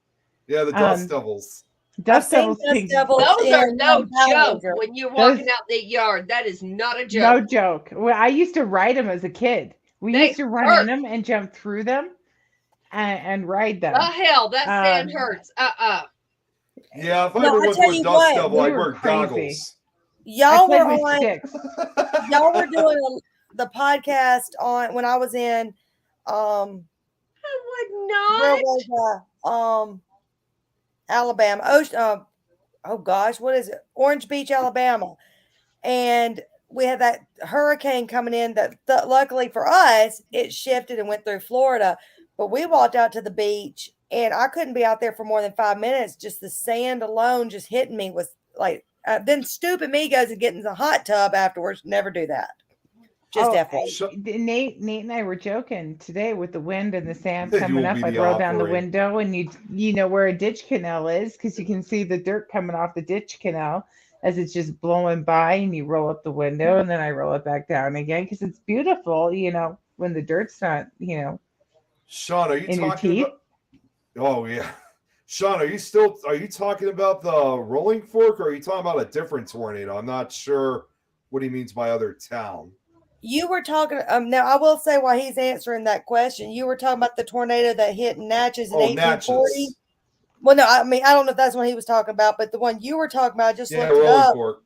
Yeah, the Dust Devils. I've Dust seen devils dust can devils Those are in no joke Ballinger. when you're walking Those- out the yard. That is not a no joke. joke. Well, I used to ride them as a kid. We They used to run hurt. in them and jump through them and ride them. Oh, hell, that sand Um, hurts. Yeah, if I No, ever I went tell to a you Dust what, Devil, we I'd were wear crazy. goggles. I Y'all were played with on. sticks. Y'all were doing the podcast on when I was in. I would Where not. was Alabama? Oh gosh, what is it? Orange Beach, Alabama. And we had that hurricane coming in that luckily for us, it shifted and went through Florida. But we walked out to the beach and I couldn't be out there for more than 5 minutes. Just the sand alone just hitting me was like, then stupid me goes and gets in the hot tub afterwards. Never do that. Just FYI. Nate and I were joking today with the wind and the sand You coming will up. be I'd the roll down the operator. window, and you know where a ditch canal is, because you can see the dirt coming off the ditch canal as it's just blowing by, and you roll up the window, and then I roll it back down again because it's beautiful, when the dirt's not, Sean, are you in your talking teeth. about? Oh yeah, Sean, are you talking about the Rolling Fork, or are you talking about a different tornado? I'm not sure what he means by other town. You were talking. Now I will say while he's answering that question, you were talking about the tornado that hit Natchez in 1840. Natchez. Well, no, I mean I don't know if that's what he was talking about, but the one you were talking about, I just Yeah, looked it Rolling up, Fork.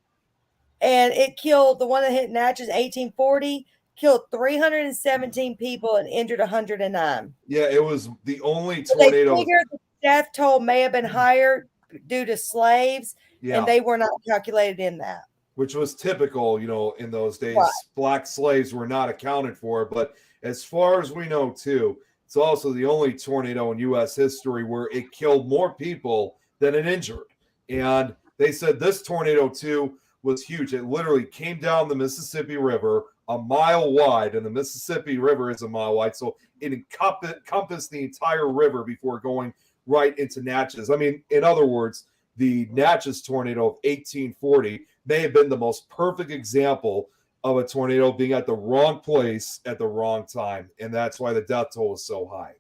and it killed the one that hit Natchez 1840 killed 317 people and injured 109. Yeah, it was the only So they tornado. figured the death toll may have been higher due to slaves, Yeah, and they were not calculated in that. which was typical, in those days. Right. Black slaves were not accounted for. But as far as we know, too, it's also the only tornado in U.S. history where it killed more people than it injured. And they said this tornado, too, was huge. It literally came down the Mississippi River a mile wide, and the Mississippi River is a mile wide. So it encompassed the entire river before going right into Natchez. I mean, in other words, the Natchez tornado of 1840 may have been the most perfect example of a tornado being at the wrong place at the wrong time. And that's why the death toll is so high.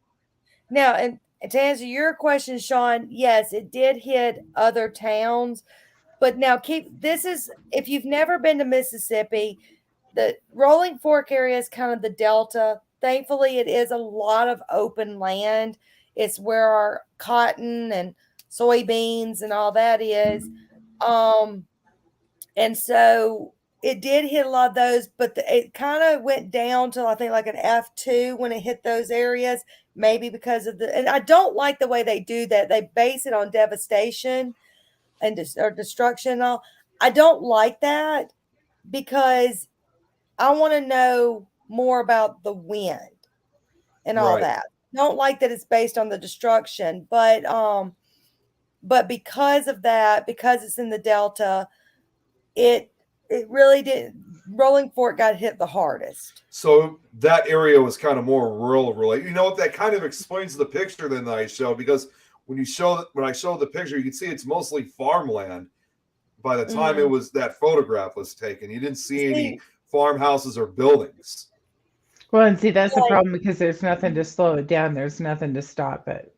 Now, and to answer your question, Sean, yes, it did hit other towns. But now if you've never been to Mississippi, the Rolling Fork area is kind of the Delta. Thankfully, it is a lot of open land. It's where our cotton and soybeans and all that is. And so it did hit a lot of those, but it kind of went down to, I think, like an F2 when it hit those areas, maybe because of and I don't like the way they do that. They base it on devastation and or destruction and all. I don't like that because I want to know more about the wind and all Right. that. don't like that it's based on the destruction, but because of that, because it's in the Delta, it really did. Rolling Fork got hit the hardest. So that area was kind of more rural related. You know what? That kind of explains the picture then that I showed, because when I showed the picture, you can see it's mostly farmland. By the time it was that photograph was taken, you didn't see any farmhouses or buildings. Well, and see, that's the Right. problem because there's nothing to slow it down. There's nothing to stop it.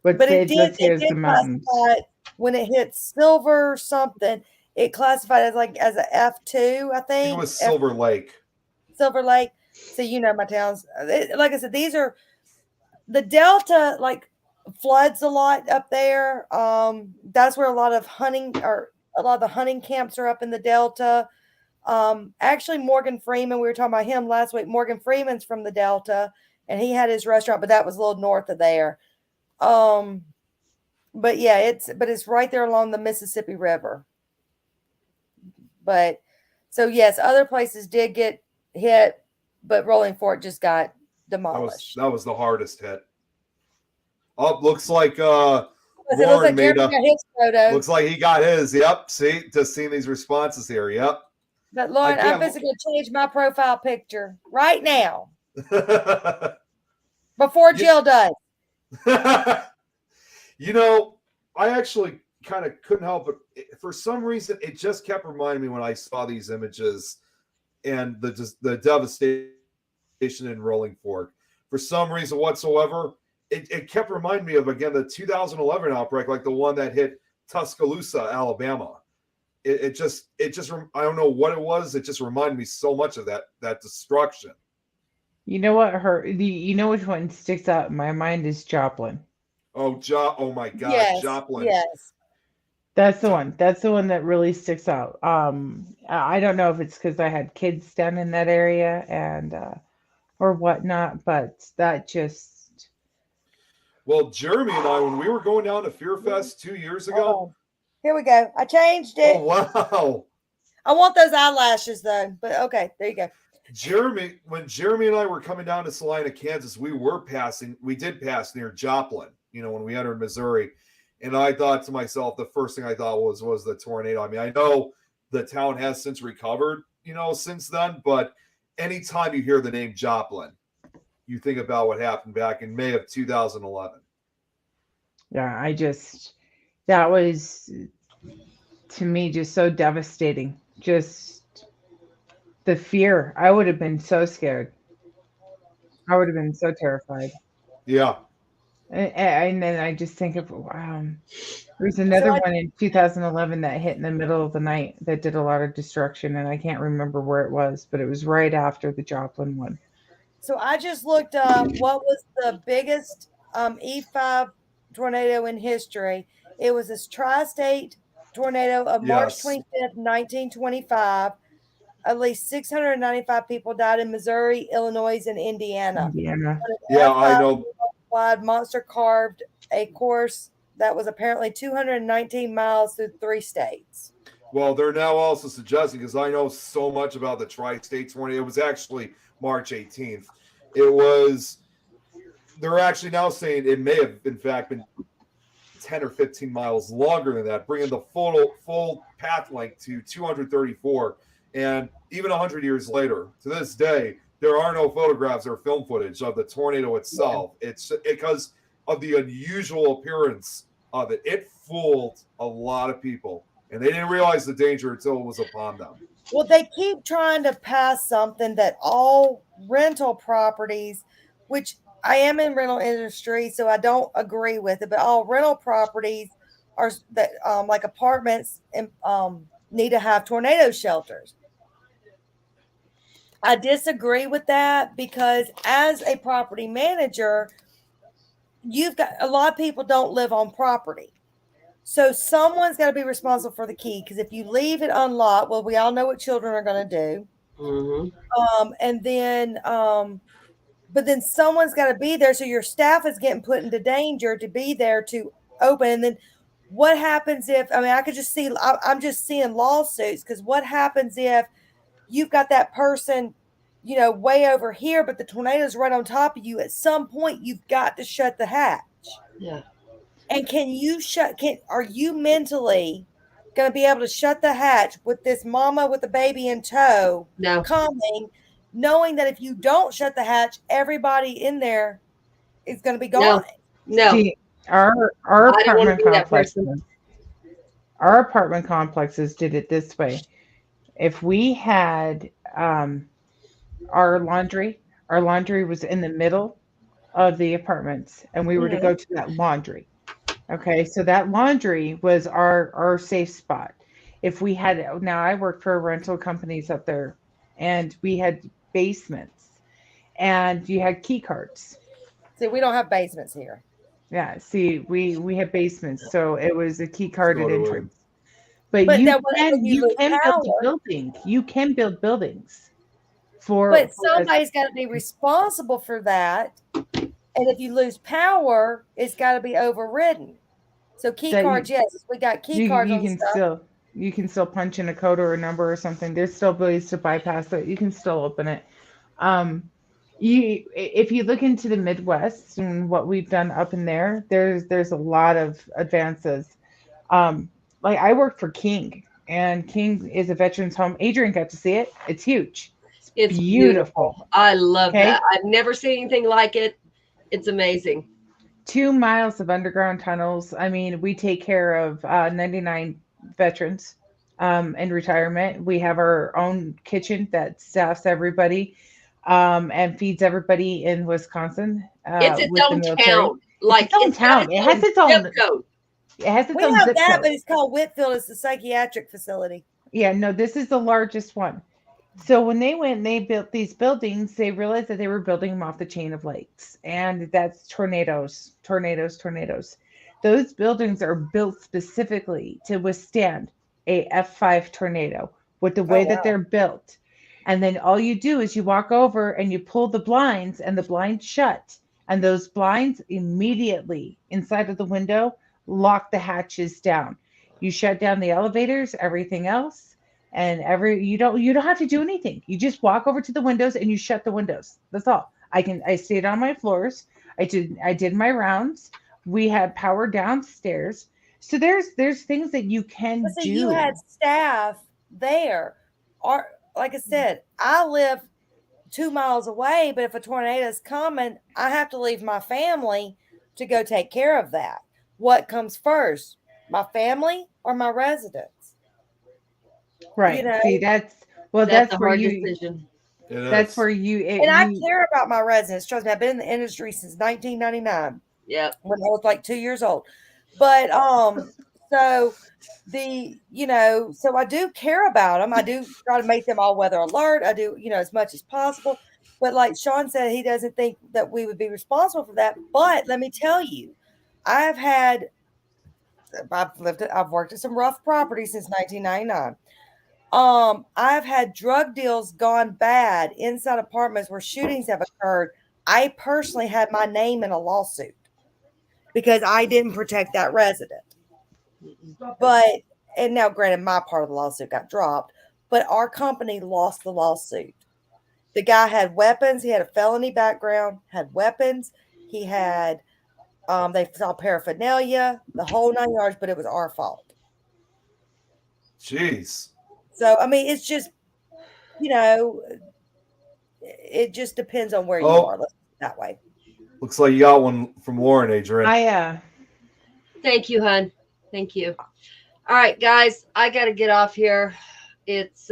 What But it saves us here did is the mountains. classify when it hit silver something. It classified as like as a F2, I I think think. it was Silver Lake. Silver Lake. So you know my towns. Like I said, these are the Delta. Like floods a lot up there. That's where a lot of the hunting camps are up in the Delta. Actually, Morgan Freeman. We were talking about him last week. Morgan Freeman's from the Delta, and he had his restaurant, but that was a little north of there. But yeah, it's right there along the Mississippi River. But so yes, other places did get hit, but Rolling Fork just got demolished. That was the hardest hit. Oh, looks like It looks Warren like made Jeremy got his photo. looks like he got his. Yep. See, just seeing these responses here. Yep. But Lauren, I'm Again- basically going to change my profile picture right now before Jill does. You know, I actually kind of couldn't help it. For some reason, it just kept reminding me when I saw these images and the devastation in Rolling Fork. For some reason whatsoever, it kept reminding me of, again, the 2011 outbreak, like the one that hit Tuscaloosa, Alabama. It just I don't know what it was. It just reminded me so much of that destruction. You know what you know which one sticks out in my mind is Joplin. Oh my God, Yes, Joplin. yes. That's the one. That's the one that really sticks out. I don't know if it's because I had kids down in that area and or whatnot, but that just Well, Jeremy and I, when we were going down to Fear Fest 2 years ago. Oh, here we go. I changed it. Oh wow. I want those eyelashes though. But okay, there you go. When Jeremy and I were coming down to Salina, Kansas, we did pass near Joplin, when we entered Missouri. And I thought to myself, the first thing I thought was the tornado. I mean, I know the town has since recovered, since then, but anytime you hear the name Joplin, you think about what happened back in May of 2011. yeah, that was to me just so devastating. Just the fear. I would have been so scared. I would have been so terrified. Yeah. And then I just think of there's another one in 2011 that hit in the middle of the night that did a lot of destruction, and I can't remember where it was, but it was right after the Joplin one. So I just looked up what was the biggest E5 tornado in history. It was this tri-state tornado of March Yes. 25th, 1925. At least 695 people died in Missouri, Illinois, and Indiana. Indiana. Yeah, I know. Wide monster carved a course that was apparently 219 miles through 3 states. Well, they're now also suggesting, because I know so much about the tri-state tornado. It was actually March 18th. They're actually now saying it may have, in fact, been 10 or 15 miles longer than that, bringing the full path length to 234. And even 100 years later, to this day, there are no photographs or film footage of the tornado itself. Yeah. It's because of the unusual appearance of it. It fooled a lot of people, and they didn't realize the danger until it was upon them. Well, they keep trying to pass something that all rental properties, which I am in rental industry, so I don't agree with it, but all rental properties are that like apartments and need to have tornado shelters. I disagree with that because as a property manager, you've got a lot of people don't live on property. So someone's got to be responsible for the key, because if you leave it unlocked, well, we all know what children are going to do. Mm-hmm. And then, but then someone's got to be there. So your staff is getting put into danger to be there to open. And then what happens if, I could just see, I'm just seeing lawsuits, because what happens if you've got that person, way over here, but the tornado's right on top of you. At some point, you've got to shut the hatch. Yeah. And are you mentally going to be able to shut the hatch with this mama with the baby in tow No. coming, knowing that if you don't shut the hatch, everybody in there is going to be No. gone? No. See, our I don't want to apartment be that person. complexes, our apartment complexes did it this way. If we had our laundry, our laundry was in the middle of the apartments, and we were to Mhm. go to that laundry. Okay, so that laundry was our safe spot. If we had now, I worked for rental companies up there, and we had basements, and you had key cards. See, we don't have basements here. Yeah, see, we had basements, so it was a key carded So do we. entrance. But But you then when you you lose can build a power, building. You can build buildings for but for us. somebody's got to be responsible for that. And if you lose power, it's got to be overridden. So key That cards, yes, we got key cards you on can stuff. still punch in a code or a number or something. There's still ways to bypass it. You can still open it. Um, if you look into the Midwest and what we've done up in there, there's a lot of advances. Like I worked for King, and King is a veterans home. Adrienne got to see it. It's huge. It's beautiful. I love Okay. that. I've never seen anything like it. It's amazing. 2 miles of underground tunnels. I mean, we take care of 99 veterans in retirement. We have our own kitchen that staffs everybody and feeds everybody in Wisconsin It's its with the own military. town. Like It's its own it's got town. It has its own. zip code. It has its We own have zip that, code. but it's called Whitfield. It's the psychiatric facility. Yeah, no, this is the largest one. So when they went and they built these buildings, they realized that they were building them off the chain of lakes, and that's tornadoes, tornadoes, tornadoes. Those buildings are built specifically to withstand a F5 tornado with the way Oh that wow. they're built. And then all you do is you walk over and you pull the blinds, and the blinds shut, and those blinds immediately inside of the window lock the hatches down. You shut down the elevators, everything else, and you don't have to do anything. You just walk over to the windows and you shut the windows. That's all. I stayed on my floors. I did my rounds. We had power downstairs. So there's things that you can But see, you do. had staff there. Or like I said, I live 2 miles away, but if a tornado is coming, I have to leave my family to go take care of that. What comes first, my family or my residents? Right. You know, See, That's that's a where hard you decision. It that's is. where you and I you care about my residents. Trust me, I've been in the industry since 1999 Yep. when I was like 2 years old. But so so I do care about them. I do try to make them all weather alert. I do, as much as possible. But like Sean said, he doesn't think that we would be responsible for that. But let me tell you, I've had I've worked at some rough properties since 1999. I've had drug deals gone bad inside apartments where shootings have occurred. I personally had my name in a lawsuit because I didn't protect that resident. But, and now granted, my part of the lawsuit got dropped, but our company lost the lawsuit. The guy had weapons. He had a felony background, had weapons. He had, they saw paraphernalia, the whole 9 yards, but it was our fault. Jeez. So, I mean, it's just, it just depends on where you Oh. are. Let's put it that way. Looks like you got one from Lauren, Adrienne. Thank you, hon. Thank you. All right, guys, I got to get off here. It's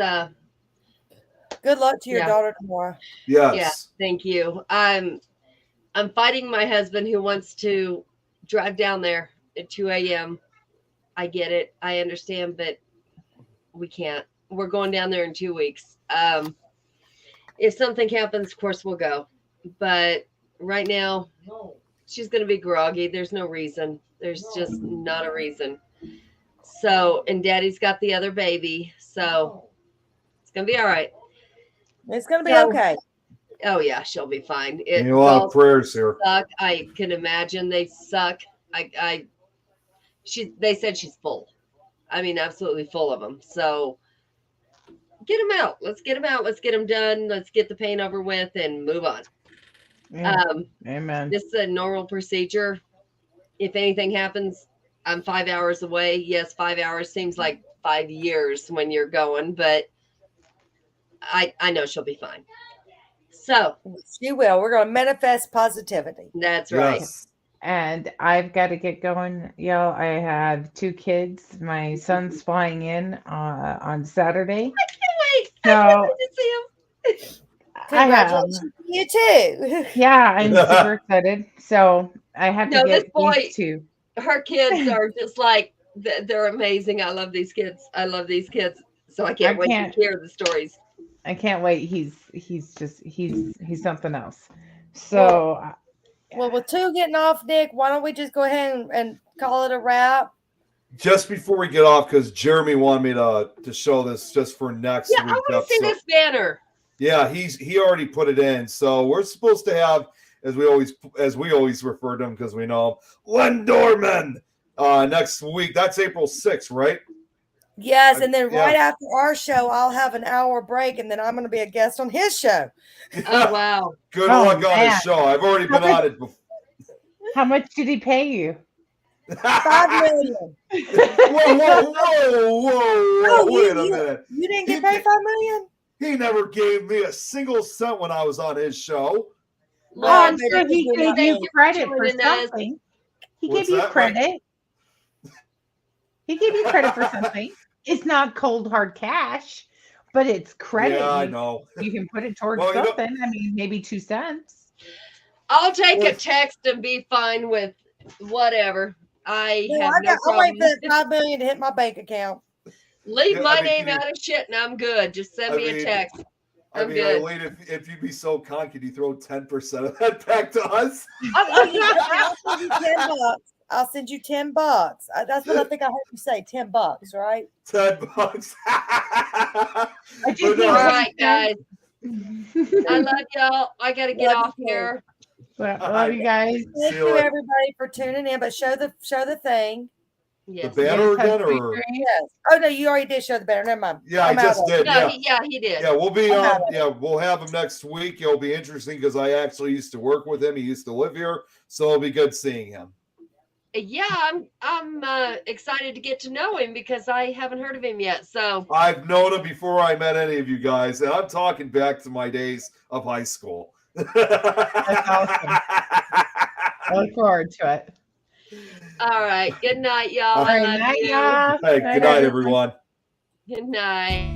Good luck to your Yeah. daughter tomorrow. Yes. yeah, thank you. I'm fighting my husband who wants to drive down there at 2 a.m. I get it. I understand, but we can't. We're going down there in 2 weeks. If something happens, of course we'll go. But right now, she's going to be groggy. There's no reason. There's just not a reason. So, and Daddy's got the other baby, so it's going to be all right. It's going to be So- okay. Oh yeah, she'll be fine. You need a lot of Dolls prayers here. suck. I can imagine they suck. They said she's full. I mean, absolutely full of them. So get them out. Let's get them out. Let's get them done. Let's get the pain over with and move on. Yeah. Amen. This is a normal procedure. If anything happens, I'm 5 hours away. Yes, 5 hours seems like 5 years when you're going, but I know she'll be fine. So She will. We're going to manifest positivity. that's right. Yes. And I've got to get going, y'all. I have 2 kids. My son's flying in on Saturday. Wait, I So can't wait to see him. I have, Congratulations to you too. yeah, I'm super excited. So I have to No, this get boy- these 2. Her kids are just like they're amazing. I love these kids. I love these kids. So I can't wait to hear the stories. I can't wait. He's something else. So Well, with 2 getting off, Nick, why don't we just go ahead and call it a wrap? Just before we get off, because Jeremy wanted me to show this just for next Yeah, I week's want to see episode. this banner. Yeah, he already put it in. So we're supposed to have, as we always refer to him because we know him, Len Dorman next week. That's April 6th, right? Yes, and then Yeah. right after our show, I'll have an hour break, and then I'm going to be a guest on his show. Oh wow. Good Oh, luck on man. his show. I've already been on it before. how much did he pay you? $5 million. Whoa. Wait a minute. You didn't get paid $5 million? He never gave me a single cent when I was on his show. Oh, I'm Well, sure he maybe gave you you credit for joining us. something. He What's gave you that, credit. He gave you credit for something. It's not cold hard cash, but it's credit. Yeah, I know. You can put it towards Well, you know- something. I mean, maybe 2 cents. I'll take a text and be fine with whatever. I No, have no I'll wait problem. for that $5 million to hit my bank account. Leave Yeah, my I mean, name you- out of shit and I'm good. Just send I me a mean, text. I I'm mean, good. Ilene, if you'd be so kind, could you throw 10% of that back to us? I'll send you $10. I'll send you $10. That's what I think I heard you say. $10, right? $10. I just But need no, All to- right, guys. I love y'all. I gotta get Love off you. here. Well, love you guys. Thank See you you, later. everybody, for tuning in. But show the thing. Yes. The banner Yes, have again, sweet or dreams. Yes. Oh no, you already did show the banner. Never mind. yeah, I'm I out just of it. did. No, Yeah, he did. yeah, we'll be I'm out of yeah, we'll have him next week. It'll be interesting because I actually used to work with him. He used to live here, so it'll be good seeing him. Yeah, I'm excited to get to know him because I haven't heard of him yet. So I've known him before I met any of you guys, and I'm talking back to my days of high school. That's awesome. I look forward to it. all right. Good night, y'all. All I All right, love night, you. y'all. Hey, good night, everyone. Good night.